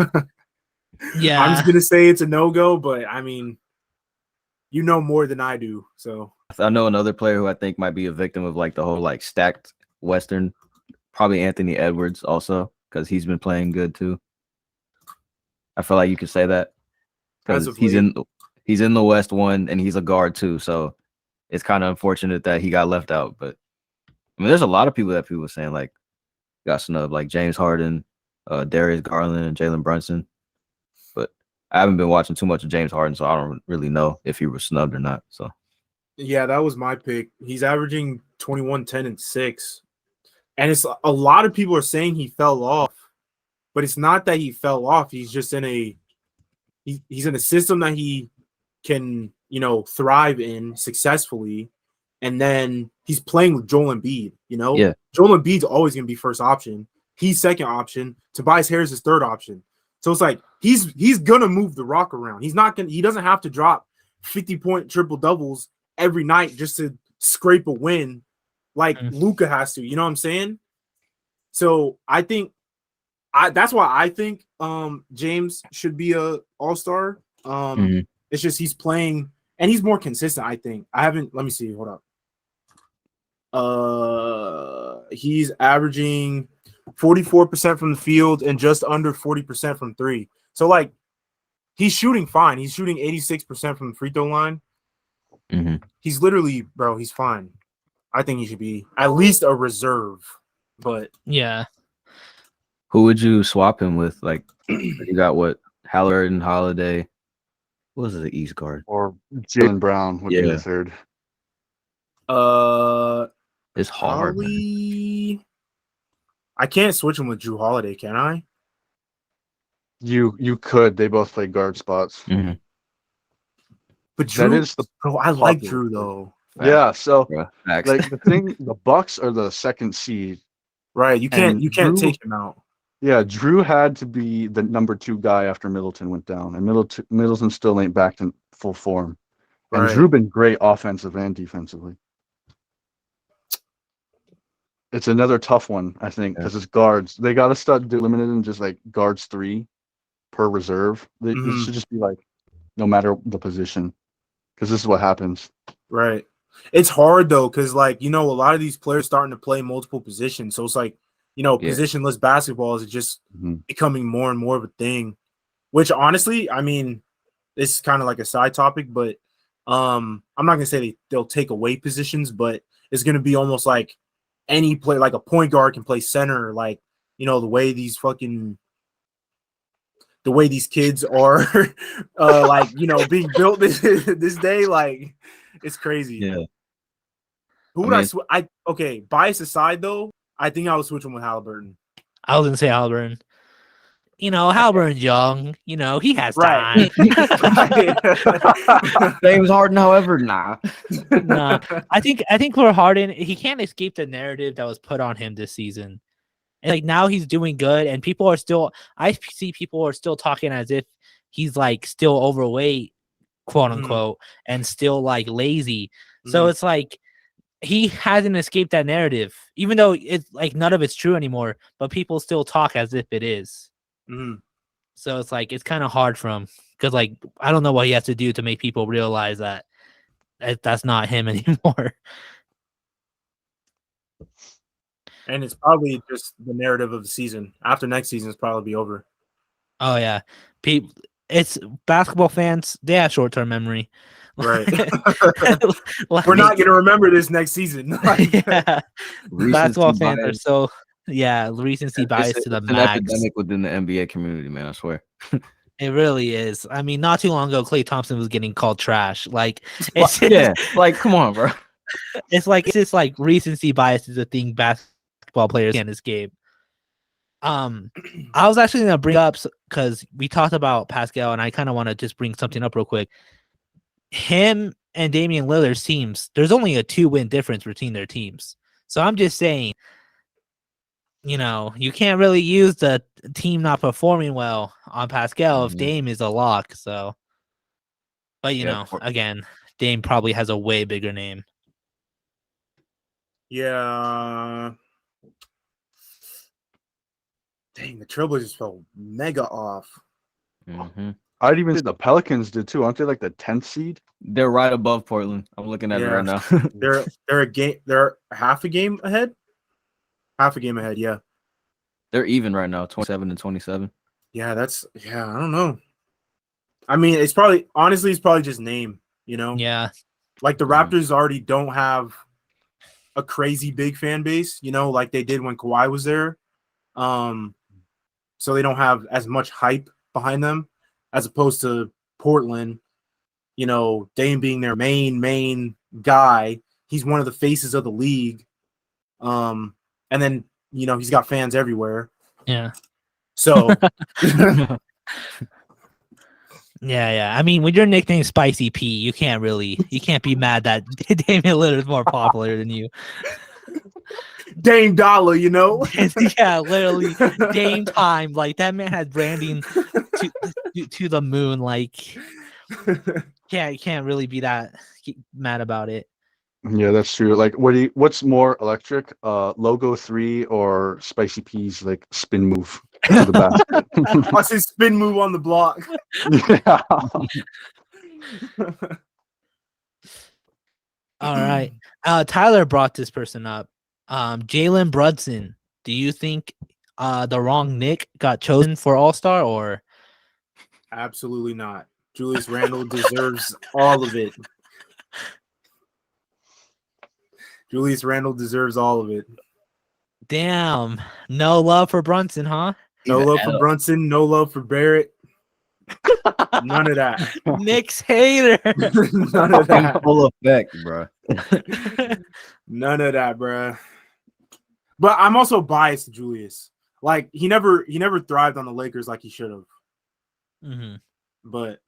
A: Yeah,
B: I'm just gonna say it's a no-go, but I mean, you know more than I do. So
C: I know another player who I think might be a victim of like the whole like stacked Western, probably Anthony Edwards also, because he's been playing good too. I feel like you could say that because he's in the West one and he's a guard too, so it's kind of unfortunate that he got left out. But I mean, there's a lot of people that people were saying like got snubbed, like James Harden, Darius Garland, and Jalen Brunson. But I haven't been watching too much of James Harden, so I don't really know if he was snubbed or not. So
B: yeah, that was my pick. He's averaging 21, 10, and 6. And it's a lot of people are saying he fell off, but it's not that he fell off. He's just in he's in a system that he can, thrive in successfully. And then he's playing with Joel Embiid,
C: Yeah.
B: Joel Embiid's always going to be first option. He's second option. Tobias Harris is third option. So it's like he's going to move the rock around. He doesn't have to drop 50-point triple doubles every night just to scrape a win like Luka has to. You know what I'm saying? So I think that's why I think James should be a all-star. It's just he's playing and he's more consistent, I think. Let me see, hold up. He's averaging 44% from the field and just under 40% from three. So like he's shooting fine. He's shooting 86% from the free throw line. He's literally, bro, he's fine. I think he should be at least a reserve. But
A: yeah.
C: Who would you swap him with? Like you got what? Halliburton, Holiday. What was the East guard?
D: Or Jaylen Brown would be the third.
C: It's hard.
B: I can't switch him with Drew Holiday, can I?
D: You could. They both play guard spots.
B: But Drew, I like
D: popular.
B: Drew though.
D: Yeah, so
C: Facts.
D: like the thing, the Bucks are the second seed.
B: Right, you can't take him out.
D: Yeah, Drew had to be the number 2 guy after Middleton went down, and Middleton still ain't back to full form. And
B: Right.
D: Drew been great offensive and defensively. It's another tough one, I think, because it's guards. They got to start limiting just like guards 3 per reserve. It should just be like no matter the position, because this is what happens.
B: Right. It's hard though, because like a lot of these players starting to play multiple positions, so it's like positionless basketball is just becoming more and more of a thing. Which honestly, I mean, it's kind of like a side topic, but I'm not gonna say they'll take away positions, but it's gonna be almost like any play, like a point guard can play center, like the way these kids are like being built this day, like it's crazy.
C: Yeah.
B: Who would okay, bias aside though, I think I would switch him with Halliburton.
A: I was gonna say Halliburton. Halliburton's young. He has
B: Right.
A: time.
C: James Harden, however, nah.
A: No, I think for Harden, he can't escape the narrative that was put on him this season. And like now he's doing good, and I see people are still talking as if he's like still overweight, quote unquote, and still like lazy. So it's like he hasn't escaped that narrative, even though it's like none of it's true anymore. But people still talk as if it is. So it's like it's kind of hard for him because like I don't know what he has to do to make people realize that that's not him anymore.
B: And it's probably just the narrative of the season. After next season, it's probably be over.
A: Oh yeah, it's basketball fans. They have short-term memory.
B: Right.
A: Like,
B: We're not gonna remember this next season.
A: Yeah, basketball
C: Recency
A: fans are
C: bias.
A: so recency bias to the
C: It's an
A: max.
C: epidemic within the NBA community, man. I swear.
A: It really is. I mean, not too long ago, Klay Thompson was getting called trash. Like, it's
C: Yeah, like come on, bro.
A: it's just like recency bias is a thing basketball players can't escape. I was actually gonna bring up because we talked about Pascal, and I kind of want to just bring something up real quick. Him and Damian Lillard's teams, there's only a 2-win difference between their teams. So I'm just saying, you can't really use the team not performing well on Pascal if Dame is a lock. So, but again, Dame probably has a way bigger name.
B: Yeah. Dang, the Trailblazers fell mega off.
D: I'd even say the Pelicans did too. Aren't they like the 10th seed?
C: They're right above Portland. I'm looking at it right now.
B: They're half a game ahead. Half a game ahead, yeah.
C: They're even right now, 27 and 27.
B: Yeah, I don't know. I mean, it's probably just name,
A: Yeah.
B: Like the Raptors already don't have a crazy big fan base, like they did when Kawhi was there. So they don't have as much hype behind them as opposed to Portland, Dame being their main guy. He's one of the faces of the league. And then, he's got fans everywhere.
A: Yeah.
B: So
A: Yeah. I mean, when your nickname's Spicy P, you can't be mad that Damian Lillard is more popular than you.
B: Dame Dollar,
A: Yeah, literally Dame time. Like that man has branding to the moon. Like, you can't really be that mad about it.
D: Yeah, that's true. Like, what's more electric? Logo 3 or Spicy P's like spin move to the basket?
B: What's his spin move on the block?
D: Yeah.
A: All right. Tyler brought this person up. Jalen Brunson. Do you think the wrong Nick got chosen for All-Star or?
B: Absolutely not. Julius Randle deserves all of it. Julius Randle deserves all of it.
A: Damn. No love for Brunson, huh?
B: No love for Brunson. No love for Barrett. None of that.
A: Nick's hater.
B: None of that.
C: Full effect, bro.
B: None of that, bro. But I'm also biased to Julius. Like he never thrived on the Lakers like he should have.
A: Mm-hmm.
B: But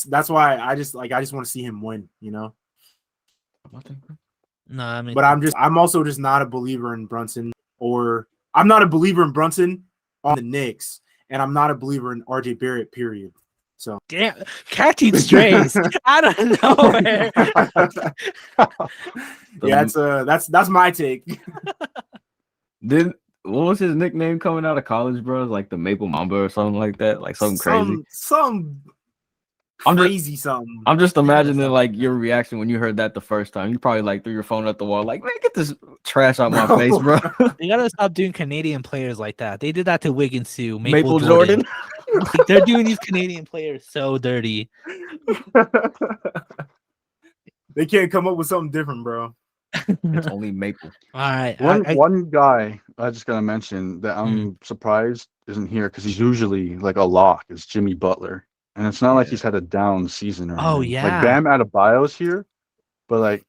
B: that's why I just want to see him win.
A: No, I mean,
B: but I'm also just not a believer in Brunson, or I'm not a believer in Brunson on the Knicks, and I'm not a believer in RJ Barrett. Period. So
A: damn, catching strays out of nowhere.
B: Yeah, that's my take.
C: What was his nickname coming out of college, bro? Like the Maple Mamba or something like that, like something crazy. I'm just imagining like your reaction when you heard that the first time. You probably like threw your phone at the wall, like, man, get this trash out my face, bro.
A: They gotta stop doing Canadian players like that. They did that to Wiggins too.
C: Maple Jordan.
A: Like, they're doing these Canadian players so dirty.
B: They can't come up with something different, bro.
C: It's only Maple.
A: All right.
D: One guy I just gotta mention that I'm surprised isn't here because he's usually like a lock is Jimmy Butler. And it's not like he's had a down season or anything.
A: Yeah.
D: Like Bam Adebayo's here, but like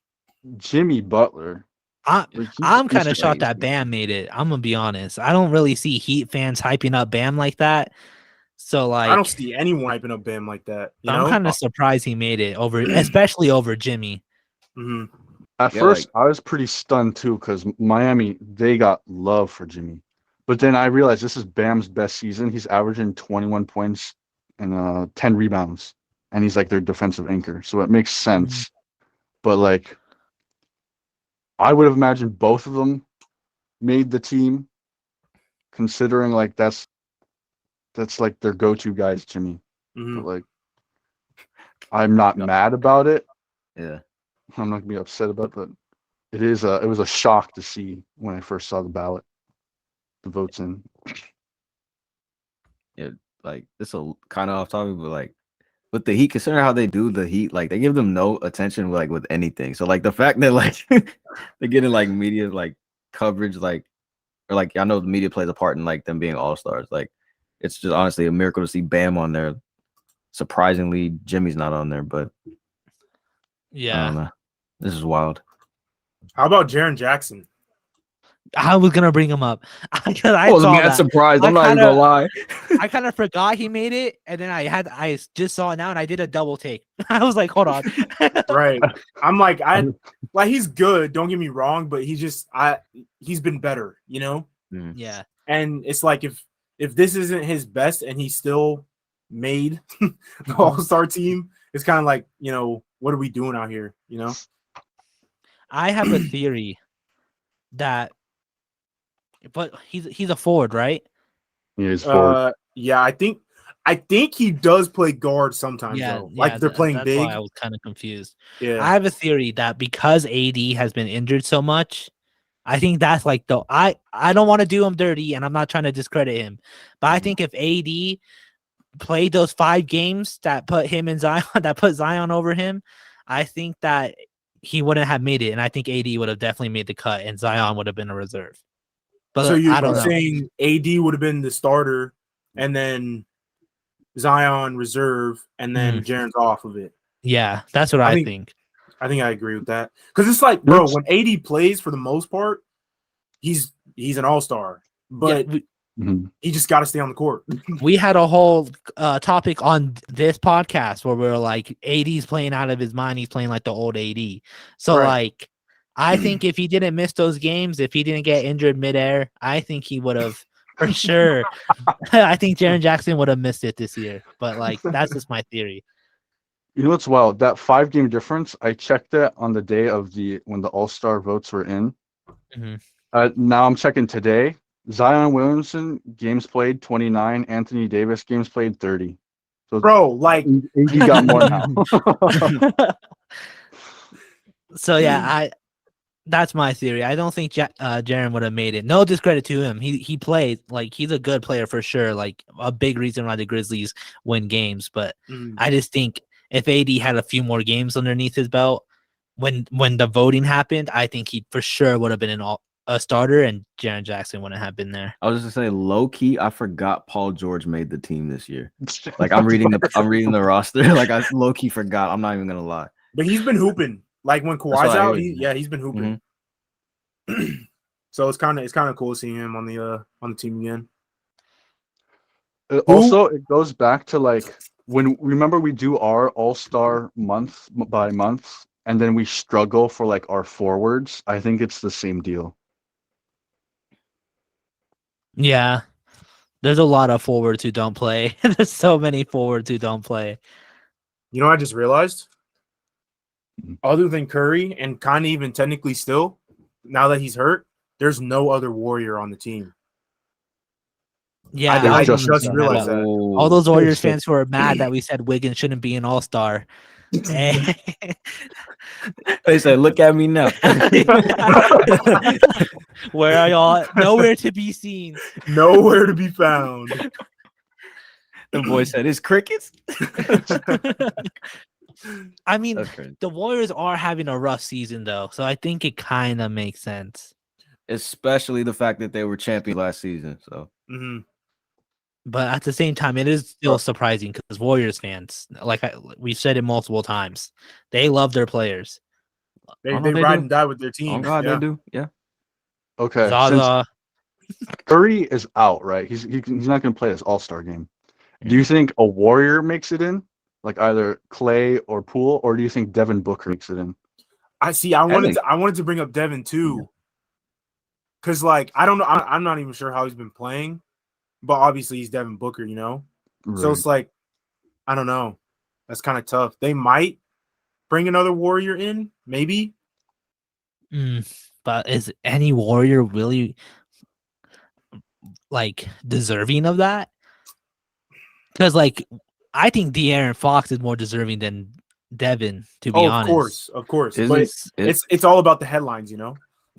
D: Jimmy Butler, Like,
A: I'm kind of shocked
C: crazy.
A: that Bam made it. I'm gonna be honest. I don't really see Heat fans hyping up Bam like that. So
B: I don't
A: like,
B: see anyone hyping up Bam like that. You
A: I'm
B: know?
A: kind of surprised he made it over, especially over Jimmy.
B: hmm
D: At
C: Yeah,
D: first,
C: like-
D: I was pretty stunned too because Miami, they got love for Jimmy. But then I realized this is Bam's best season. He's averaging 21 points and 10 rebounds. And he's like their defensive anchor. So it makes sense. But like, I would have imagined both of them made the team, considering like that's like their go-to guys, Jimmy.
B: hmm
D: But like, I'm not
C: No.
D: mad about it.
C: Yeah.
D: I'm not gonna be upset about it, but it was a shock to see when I first saw the ballot, the votes in.
C: Yeah. Like this a kind of off topic, but like with the Heat, considering how they do the Heat, like they give them no attention like with anything. So like the fact that like they're getting like media like coverage, like or like I know the media plays a part in like them being all stars. Like it's just honestly a miracle to see Bam on there. Surprisingly, Jimmy's not on there, but I
A: Yeah,
C: don't know. This is wild.
B: How about Jaren Jackson?
A: I was gonna bring him up. I
C: I was
A: saw
C: mad
A: that.
C: surprised.
A: I
C: I'm not even
A: kinda-
C: gonna lie.
A: I kind of forgot he made it, and then I just saw it now, and I did a double take. I was like, hold on.
B: Right. I'm like he's good. Don't get me wrong, but he's been better. You know.
A: Yeah.
B: And it's like if this isn't his best and he still made the All-Star team, it's kind of like, you know, what are we doing out here, you know?
A: I have a theory that, but he's a forward, right?
D: Yeah, he's forward.
B: Yeah, I think he does play guard sometimes though. Like they're playing
A: that's
B: big.
A: why I was kind of confused.
B: Yeah.
A: I have a theory that because AD has been injured so much, I think that's like I don't want to do him dirty, and I'm not trying to discredit him, but I think if AD played those 5 games that put him in Zion, that put Zion over him, I think that he wouldn't have made it, and I think AD would have definitely made the cut, and Zion would have been a reserve. But
B: So
A: I don't
B: you're
A: know.
B: saying AD would have been the starter and then Zion reserve and then Jaren's off of it.
A: Yeah, that's what I think.
B: I think I agree with that. Because it's like, bro, when AD plays for the most part, he's an all-star. But he just got to stay on the court.
A: We had a whole topic on this podcast where we were like, AD's playing out of his mind. He's playing like the old AD. So, like, I think if he didn't miss those games, if he didn't get injured midair, I think he would have for sure. I think Jaren Jackson would have missed it this year. But, like, that's just my theory.
D: You know what's wild? That 5-game difference, I checked that on the day of when the All-Star votes were in. Now I'm checking today. Zion Williamson games played 29. Anthony Davis games played 30. So
B: bro, like
D: he got more now.
A: So yeah, that's my theory. I don't think Jaren would have made it. No discredit to him. He played like he's a good player for sure. Like a big reason why the Grizzlies win games. But I just think if AD had a few more games underneath his belt when the voting happened, I think he for sure would have been a starter, and Jaren Jackson wouldn't have been there.
C: I was just gonna say, low key, I forgot Paul George made the team this year. Like I'm reading the roster. Like I low key forgot. I'm not even gonna lie.
B: But he's been hooping. Like when Kawhi's out, he's been hooping. So it's kind of cool seeing him on the team again.
D: Also, it goes back to like remember we do our All-Star month by month, and then we struggle for like our forwards. I think it's the same deal.
A: Yeah, there's a lot of forwards who don't play. There's so many forwards who don't play.
B: You know, I just realized, other than Curry and kind of even technically still, now that he's hurt, there's no other Warrior on the team.
A: Yeah,
B: I just realized that.
A: All those Warriors fans who are mad that we said Wiggins shouldn't be an All-Star.
C: They said, "Look at me now."
A: Where are y'all? Nowhere to be seen.
B: Nowhere to be found.
C: The boy said, "It's crickets."
A: I mean, the Warriors are having a rough season though, so I think it kind of makes sense.
C: Especially the fact that they were champions last season. So,
A: but at the same time, it is still surprising because Warriors fans, like we've said it multiple times, they love their players.
B: They
C: Oh, no, they
B: ride
C: do.
B: and die with their
C: Oh
B: team.
C: God,
B: yeah.
C: they do. Yeah.
D: Okay, since
A: Zaza.
D: Curry is out, right? He's not going to play this All-Star game. Do
C: Mm.
D: you think a Warrior makes it in, like either Clay or Poole, or do you think Devin Booker makes it in?
B: I see. I
C: think-
B: wanted to bring up Devin too, because like I don't know. I'm not even sure how he's been playing, but obviously he's Devin Booker, you know. So
D: Right.
B: it's like I don't know. That's kind of tough. They might bring another Warrior in, maybe.
A: But is any Warrior really like deserving of that? Because like I think De'Aaron Fox is more deserving than Devin, to be
B: Oh,
A: honest.
B: of course.
C: Isn't
B: But it's all about the headlines, you know.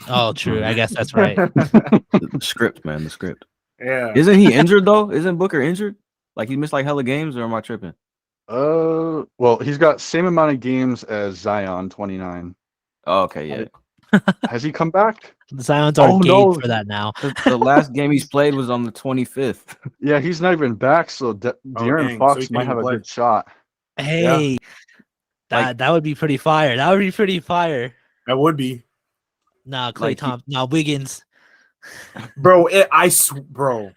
A: Oh, true. I guess that's right.
C: the script, man? The script.
B: Yeah.
C: Isn't he injured though? Isn't Booker injured? Like he missed like hella games, or am I tripping?
D: Well, he's got same amount of games as Zion, 29.
C: Oh, okay, yeah.
D: Has he come back?
A: The Zion's are
D: Oh,
A: gauge
D: no.
A: for that now.
C: The last game he's played was on the 25th.
D: Yeah, he's not even back, so De'Aaron
B: dang. So
D: Fox
B: he
D: might
B: can't
D: have
B: even
D: a
B: play.
D: good shot.
A: Hey,
C: Like-
A: that would be pretty fire. That would be pretty fire.
B: That would be,
A: Nah, Clay
C: Like he-
A: Thompson. Nah, Wiggins.
B: bro. Bro,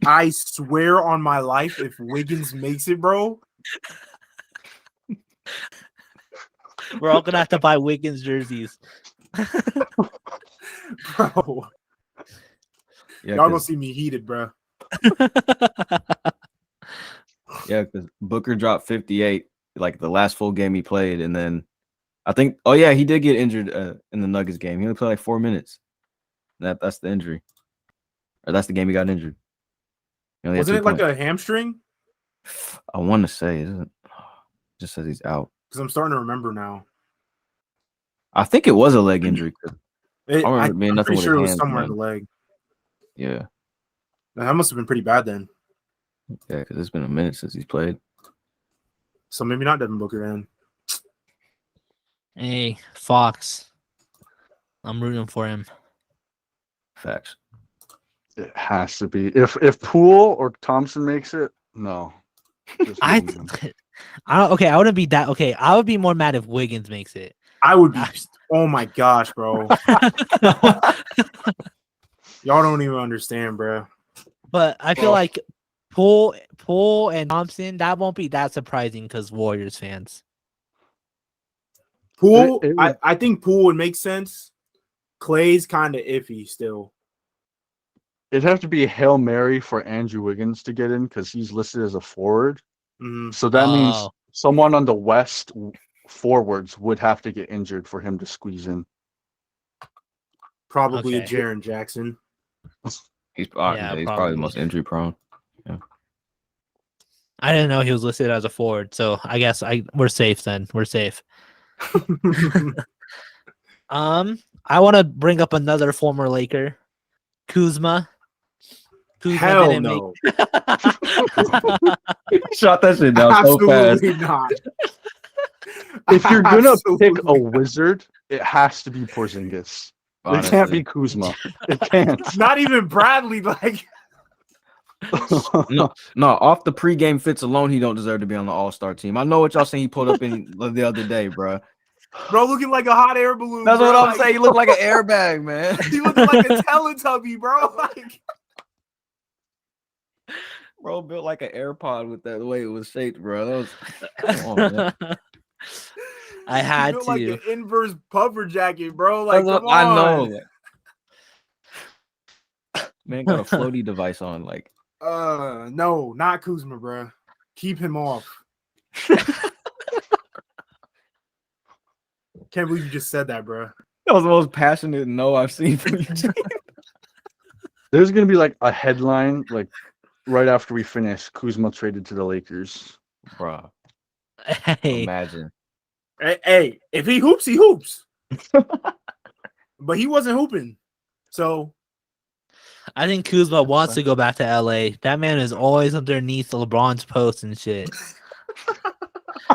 B: I swear on my life, if Wiggins makes it, bro,
A: We're all gonna have to buy Wiggins jerseys.
B: bro,
C: Yeah,
B: y'all gonna see me heated, bro.
C: because Booker dropped 58, like the last full game he played, and then I think, oh yeah, he did get injured in the Nuggets game. He only played like 4 minutes. That's the injury, or that's the game he got injured. He only had
B: Wasn't
C: 2
B: it like
C: points.
B: a hamstring?
C: I want to say, it just says he's out.
B: Because I'm starting to remember now.
C: I think it was a leg injury. 'Cause
B: It,
C: I remember it being
B: I'm
C: nothing
B: pretty
C: with
B: sure it
C: his
B: was
C: hands,
B: somewhere in
C: man.
B: the leg.
C: Yeah,
B: That must have been pretty bad then.
C: yeah, because it's been a minute since he's played.
B: So maybe not Devin Booker then.
A: Hey, Fox. I'm rooting for him.
C: Facts.
D: It has to be. If Poole or Thompson makes it, no. Just
A: I
D: Wiggins.
A: okay, I wouldn't be that okay. I would be more mad if Wiggins makes it.
B: I would be. Oh my gosh, bro. Y'all don't even understand, bro.
A: But I feel
B: Oh.
A: like Poole and Thompson, that won't be that surprising because Warriors fans.
B: Poole,
D: It would-
B: I think Poole would make sense. Clay's kind of iffy still.
D: It'd have to be a Hail Mary for Andrew Wiggins to get in because he's listed as a forward.
B: Mhm.
D: So that means
A: Oh.
D: someone on the West forwards would have to get injured for him to squeeze in.
B: Probably a
A: Okay.
B: Jaren Jackson.
C: He's
A: Yeah,
C: probably the most injury prone.
A: I didn't know he was listed as a forward, so I guess we're safe then. We're safe. I want to bring up another former Laker, Kuzma.
B: Hell
A: didn't
B: no.
C: Shot that shit down so fast.
B: Absolutely not.
D: If you're gonna pick a
B: Absolutely.
D: wizard, it has to be Porzingis. It can't
C: Honestly.
D: be Kuzma. It can't.
B: Not even Bradley. Like,
C: No, off the pregame fits alone, he don't deserve to be on the All-Star team. I know what y'all saying he pulled up in the other day, bro.
B: bro, looking like a hot air balloon.
C: That's
B: bro.
C: what I'm
B: Like,
C: saying. He looked like an airbag, man.
B: He looking like a Teletubby, bro. Like,
C: Bro built like an AirPod with that the way it was shaped, bro. That was come on, man.
A: I
B: he
A: had
B: built
A: to.
B: like an inverse puffer jacket, bro. Like,
C: That's
B: come
C: what I
B: on.
C: know. Man got a floaty device on, like
B: No, not Kuzma, bro. Keep him off. Can't believe you just said that, bro.
C: that was the most passionate no I've seen from you.
D: There's gonna be like a headline like right after we finish. Kuzma traded to the Lakers.
C: Bro,
A: Hey,
C: imagine.
B: Hey, if he hoops, he hoops. But he wasn't hooping. So
A: I think Kuzma wants to go back to LA. That man is always underneath LeBron's post and shit.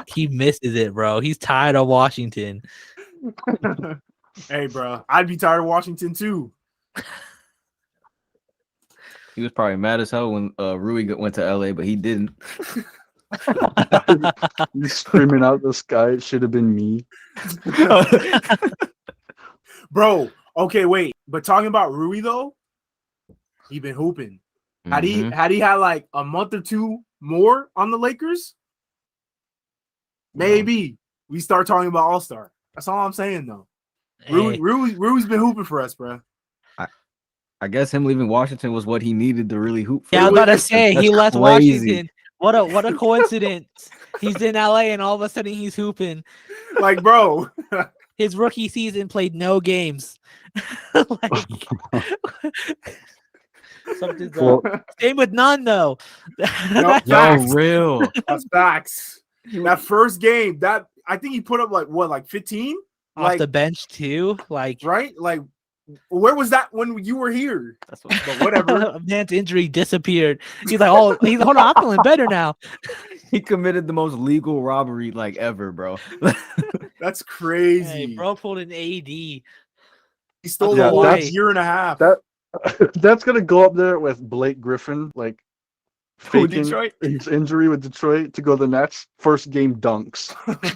A: He misses it, bro. He's tired of Washington.
B: hey, bro, I'd be tired of Washington too.
C: He was probably mad as hell when Rui went to LA, but he didn't.
D: You screaming out the sky, it should have been me.
B: Bro, okay, wait. But talking about Rui though, he been hooping. Had he had like a month or two more on the Lakers, maybe we start talking about All Star. That's all I'm saying though.
A: Hey,
B: Rui's been hooping for us, bro.
C: I guess him leaving Washington was what he needed to really hoop for.
A: yeah, I was about to say he
C: That's
A: left
C: crazy.
A: Washington. What a coincidence. He's in LA and all of a sudden he's hooping.
B: Like, bro,
A: His rookie season played no games. Like, something's
D: Well,
A: up. Same with none though.
B: No,
C: Yo,
B: facts.
C: real.
B: That's facts. That first game, that I think he put up like 15?
A: Off
B: Like,
A: the bench too. Like,
B: right? Like, where was that when you were here?
C: That's what,
B: But whatever.
A: man's injury disappeared. He's like, hold on, I'm feeling better now.
C: he committed the most legal robbery like ever, bro.
B: That's crazy.
A: Hey, bro pulled an AD.
B: He stole
D: Yeah,
B: a whole
A: that's-
B: year and a half.
D: That's gonna go up there with Blake Griffin, like
C: Who,
D: faking
C: Detroit?
D: his injury with Detroit to go to the Nets. First game dunks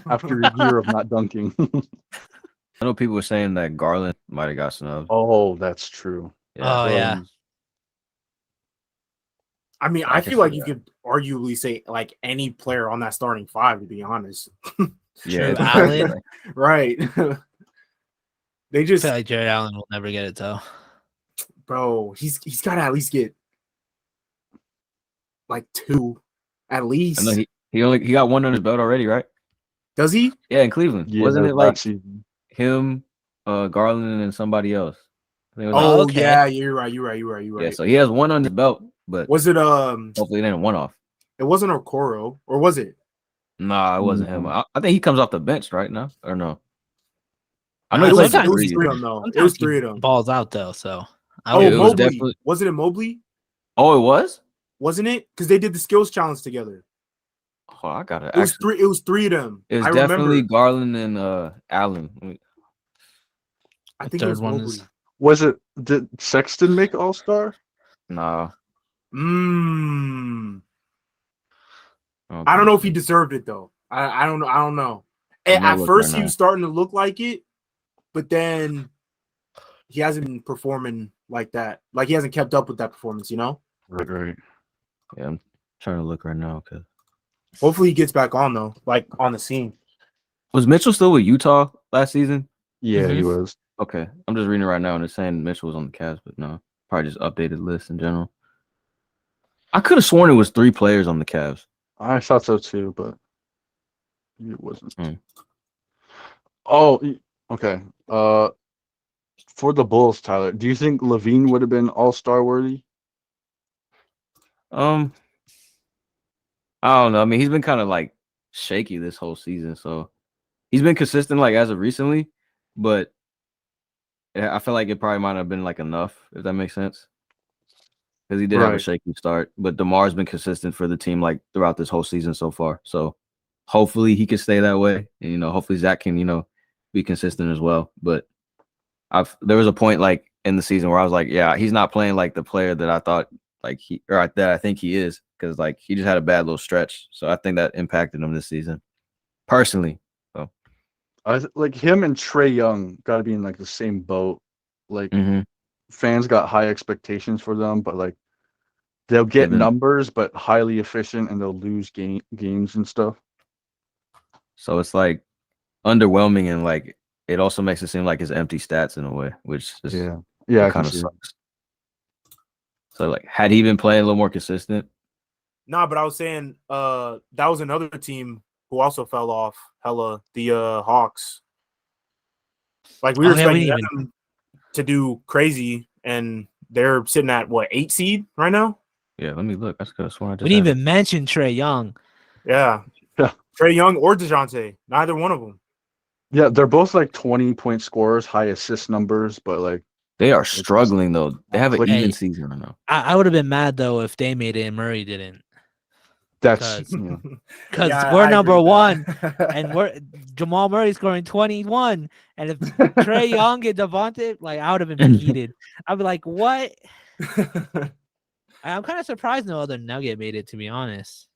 D: after a year of not dunking.
C: I know people were saying that Garland might have got snubbed.
D: Oh, that's true.
A: Oh, yeah.
B: I mean,
C: I
B: I
C: can
B: feel like
C: see
B: you
C: that.
B: could arguably say like any player on that starting five, to be honest.
A: True,
C: it's-
A: Allen.
B: Right. They
A: I
B: just,
A: feel like Jared Allen will never get it though.
B: bro, he's got to at least get like two, at least.
C: I know he got one on his belt already, right?
B: Does he?
C: Yeah, in Cleveland.
D: Yeah,
C: Wasn't it
D: that
C: like
D: season.
C: him, Garland, and somebody else? I think it was
A: Oh,
B: Oh,
A: okay.
B: yeah, you're right.
C: yeah, so he has one on his belt, but
B: Was it
C: hopefully it ain't a one-off.
B: it wasn't Okoro, or was it?
C: Nah, it wasn't him.
D: No.
C: I think he comes off the bench right now, or no? I know
A: Nah,
C: he
B: It
C: plays
B: was,
C: for
A: sometimes
B: it was
C: three.
B: three of them though. It
A: Sometimes
B: was
A: he
B: three of them.
A: balls out though, so I
B: Oh,
C: Yeah,
A: would
C: it was
B: Mobley.
C: definitely-
B: Was it in Mobley?
C: Oh, it was?
B: Wasn't it? Because they did the skills challenge together.
C: Oh, I got it.
B: It was three. It was three of them.
C: It was
B: I
C: definitely
B: remember.
C: Garland and Allen.
B: I
A: The
B: think it
A: third
B: was
A: one
B: Mobley.
A: is-
D: Was it? Did Sexton make All Star?
C: Nah.
B: Mm.
C: I
B: I don't know if he deserved it though. I don't know. I don't know.
C: I'm gonna
B: At
C: look
B: first,
C: right
B: he
C: now.
B: was starting to look like it, but then he hasn't been performing like that. Like he hasn't kept up with that performance. You know.
D: Right.
C: Yeah, I'm trying to look right now. Cause
B: Hopefully, he gets back on though, like on the scene.
C: was Mitchell still with Utah last season?
D: Yeah, he was.
C: Okay, I'm just reading it right now and it's saying Mitchell was on the Cavs, but no, probably just updated list in general. I could have sworn it was 3 players on the Cavs.
D: I thought so too, but it wasn't.
C: Hmm.
D: Okay. For the Bulls, Tyler, do you think Levine would have been All Star worthy?
C: I don't know. I mean, he's been kind of like shaky this whole season, so he's been consistent like as of recently, but I feel like it probably might have been like enough, if that makes sense. Because he did have a
D: Right.
C: shaky start, but DeMar's been consistent for the team like throughout this whole season so far. So hopefully he can stay that way, and hopefully Zach can be consistent as well. But there was a point like in the season where I was like, yeah, he's not playing like the player that I thought that I think he is, because like he just had a bad little stretch. So I think that impacted him this season, personally. So
D: Like him and Trey Young got to be in like the same boat. Like
C: mhm.
D: fans got high expectations for them, but like they'll get
C: Given-
D: numbers, but highly efficient, and they'll lose games and stuff.
C: So it's like underwhelming, and like it also makes it seem like it's empty stats in a way, which is
D: Yeah, I can
C: kind of
D: see that.
C: sucks. So like, had he been playing a little more consistent,
B: Nah, but I was saying, that was another team who also fell off. Hella, the Hawks. Like we were
A: Oh, yeah, we
B: expecting
A: didn't
B: them to do crazy, and they're sitting at what 8 seed right now.
C: yeah. Let me look. I could have sworn I just
A: We didn't
C: had it.
A: even mention Trey Young.
B: Yeah,
D: Yeah.
B: Trey Young or DeJounte, neither one of them.
D: Yeah, they're both like 20-point scorers, high assist numbers, but like
C: They are struggling though. They have an
D: Like-
C: even
A: Hey.
C: season right now.
A: I would have been mad though if they made it and Murray didn't,
D: that's
A: because
D: yeah.
A: because
B: Yeah,
A: we're
B: I agree
A: number
B: with
A: one
B: that.
A: and we're Jamal Murray scoring 21, and if Trey Young and Devontae, like I would have been heated. I'd be like, what? I'm kind of surprised no other Nugget made it, to be honest.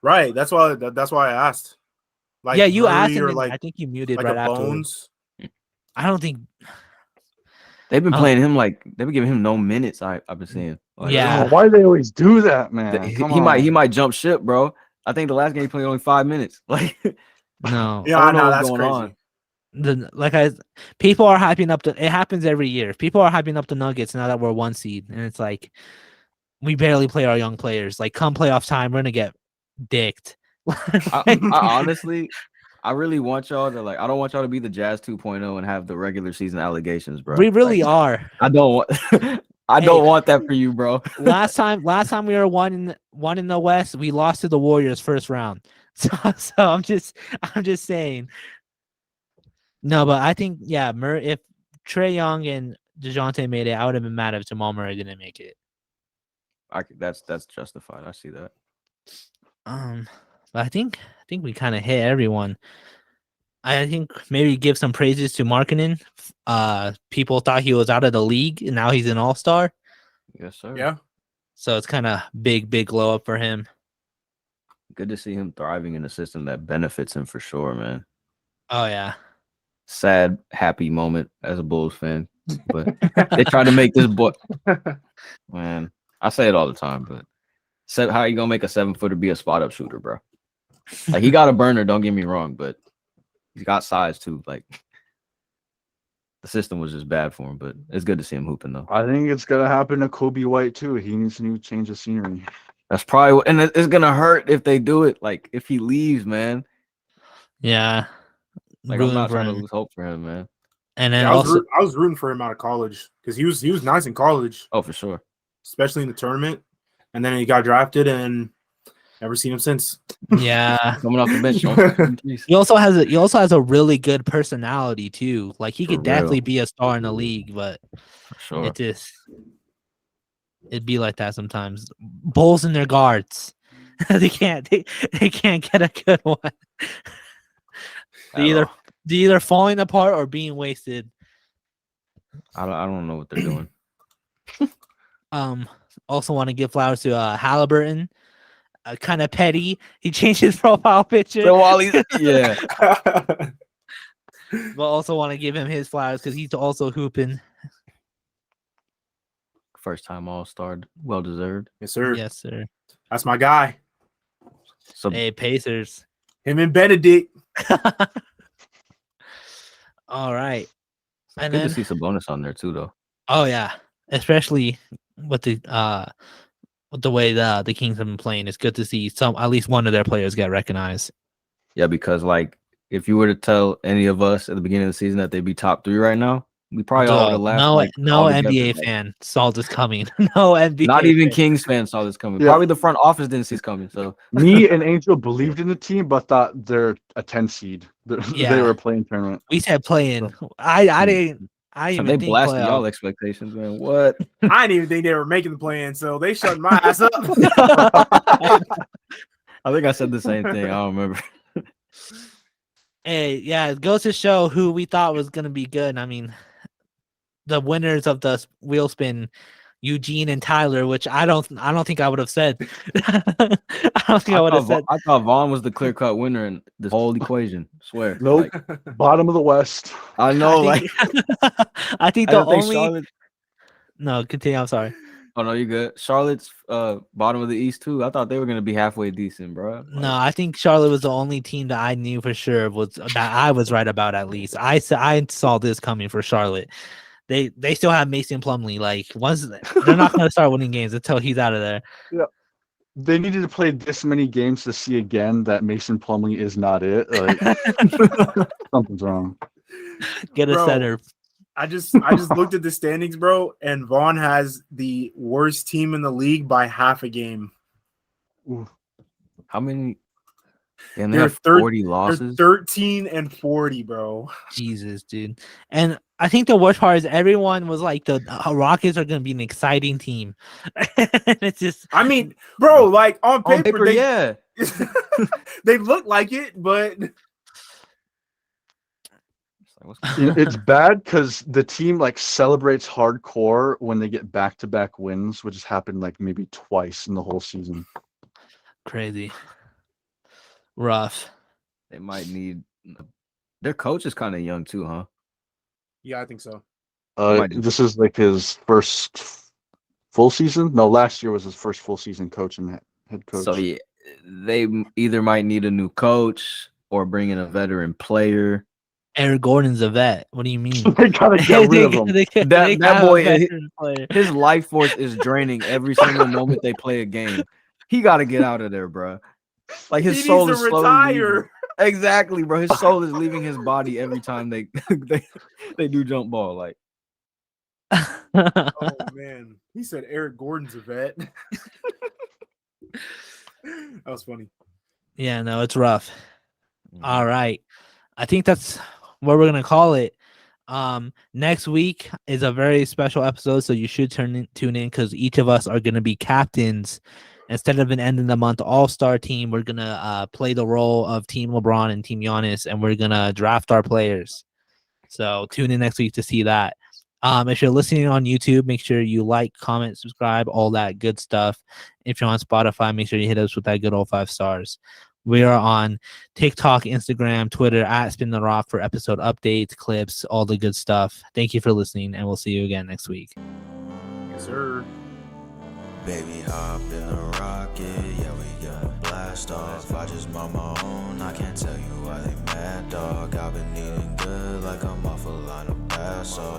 B: Right. That's why I asked. Like
A: yeah, you asked
B: Murray
A: him,
B: or
A: and
B: like
A: I think you muted
B: like
A: right
B: a
A: afterwards.
B: Bones.
A: I don't think.
C: They've been
A: Oh.
C: playing him like they've been giving him no minutes. I've been seeing. Like,
A: Yeah.
D: Oh, why do they always do that, man? Come
C: he
D: on.
C: might jump ship, bro. I think the last game he played only 5 minutes. Like,
A: No.
B: Yeah,
C: I
B: I
C: don't know
B: know
C: what's
B: that's
C: going
B: crazy.
C: on.
A: People are hyping up it happens every year. People are hyping up the Nuggets now that we're 1 seed, and it's like we barely play our young players. Like come playoff time, we're gonna get dicked.
C: I honestly, I really want y'all to like. I don't want y'all to be the Jazz 2.0 and have the regular season allegations, bro.
A: We really
C: Like,
A: are.
C: I don't want. I don't want that for you, bro.
A: last time we were one in the West, we lost to the Warriors first round. So I'm just saying. No, but I think if Trae Young and DeJounte made it, I would have been mad if Jamal Murray didn't make it.
C: That's justified. I see that.
A: But I think we kind of hit everyone. I think maybe give some praises to Markkinen. People thought he was out of the league, and now he's an All-Star.
C: Yes, sir.
B: Yeah.
A: So it's kind of big glow up for him.
C: Good to see him thriving in a system that benefits him for sure, man.
A: Oh yeah.
C: Sad, happy moment as a Bulls fan, but they tried to make this boy. Man, I say it all the time, but how you gonna make a 7-footer be a spot up shooter, bro? Like he got a burner, don't get me wrong, but he's got size too. Like the system was just bad for him, but it's good to see him hooping though.
D: I think it's gonna happen to Kobe White too. He needs a new change of scenery.
C: That's probably and it's gonna hurt if they do it. Like if he leaves, man.
A: Yeah.
C: Like I'm not trying to lose hope for him, man.
A: And then
B: Yeah,
A: also,
B: I was rooting for him out of college because he was nice in college.
C: Oh, for sure.
B: Especially in the tournament. And then he got drafted and never seen him since.
A: yeah.
C: Coming off the bench.
A: He also has a really good personality too. Like he could definitely be a star in the league, but
C: For sure.
A: it'd be like that sometimes. Bulls in their guards. they can't get a good one. They're either falling apart or being wasted.
C: I don't know what they're doing.
A: Also want to give flowers to Halliburton. Kind of petty. He changed his profile picture.
C: So while he's yeah.
A: But also want to give him his flowers because he's also hooping.
C: First time All-Star, well deserved.
B: Yes, sir.
A: Yes, sir.
B: That's my guy.
C: So
A: Hey, Pacers.
B: Him and Benedict.
A: All right. And
C: good
A: then,
C: to see some bonus on there too, though.
A: oh yeah, especially with the way the Kings have been playing, it's good to see at least one of their players get recognized.
C: Yeah, because like if you were to tell any of us at the beginning of the season that they'd be top 3 right now, we probably all would have laughed.
A: No NBA fan saw this coming. No NBA.
C: Not even
A: fan.
C: Kings fans saw this coming.
D: Yeah.
C: Probably the front office didn't see this coming. So
D: Me and Angel believed in the team, but thought they're a 10 seed. They were playing tournament.
A: We said playing. I didn't. I
C: so
A: even
C: they
A: think
C: blasted
A: playoff.
C: y'all expectations, man. What?
B: I didn't even think they were making the plan, so they shut my ass up.
C: I think I said the same thing. I don't remember.
A: Hey, yeah, it goes to show who we thought was gonna be good. I mean, the winners of the wheel spin, Eugene and Tyler, which I don't think I would have said. I don't think I would have said.
C: I thought Vaughn was the clear-cut winner in this whole equation. Swear.
D: Nope.
C: Like,
D: Bottom of the West.
C: I know.
A: I think the
C: I don't think
A: only.
C: Charlotte.
A: No, continue. I'm sorry.
C: Oh no, you good. Charlotte's bottom of the East too. I thought they were gonna be halfway decent, bro. Like,
A: No, I think Charlotte was the only team that I knew for sure that I was right about. At least I saw this coming for Charlotte. They still have Mason Plumlee. Like once they're not going to start winning games until he's out of there.
D: Yeah. They needed to play this many games to see again that Mason Plumlee is not it. Like something's wrong.
A: Get a
B: Bro,
A: center.
B: I just looked at the standings, bro, and Vaughn has the worst team in the league by half a game.
D: Ooh.
C: how many? And they
B: They're
C: have 40 losses.
B: They're 13-40, bro.
A: Jesus, dude. And I think the worst part is everyone was like the Rockets are going to be an exciting team. It's just.
B: I mean, bro, like on
C: On
B: paper,
C: paper, yeah.
B: they look like it, but
D: It's bad because the team like celebrates hardcore when they get back-to-back wins, which has happened like maybe twice in the whole season.
A: Crazy. Rough.
C: They might need. Their coach is kind of young too, huh?
B: Yeah, I think so.
C: might do-
D: This is like his first full season. No, last year was his first full season coach and head coach.
C: So yeah, they either might need a new coach or bring in a veteran player.
A: Eric Gordon's a vet. What do you mean?
D: They gotta get rid of him.
C: That boy, his life force is draining every single moment they play a game. He got to get out of there, bro. Like his soul is slowly leaving. Exactly, bro. His soul is leaving his body every time they they do jump ball. Like,
B: Oh man, he said Eric Gordon's a vet. That was funny.
A: Yeah, no, it's rough. All right. I think that's what we're gonna call it. Next week is a very special episode, so you should tune in because each of us are gonna be captains. Instead of an end of the month all-star team, we're gonna play the role of Team LeBron and Team Giannis, and we're gonna draft our players. So tune in next week to see that. If you're listening on YouTube, make sure you like, comment, subscribe, all that good stuff. If you're on Spotify, make sure you hit us with that good old 5 stars. We are on TikTok, Instagram, Twitter at Spin the Rock for episode updates, clips, all the good stuff. Thank you for listening, and we'll see you again next week.
B: Yes, sir.
E: Baby, hop in the rocket, yeah, we gonna blast off. I just bought my own, I can't tell you why they mad, dog. I've been eating good like I'm off a line of bass off.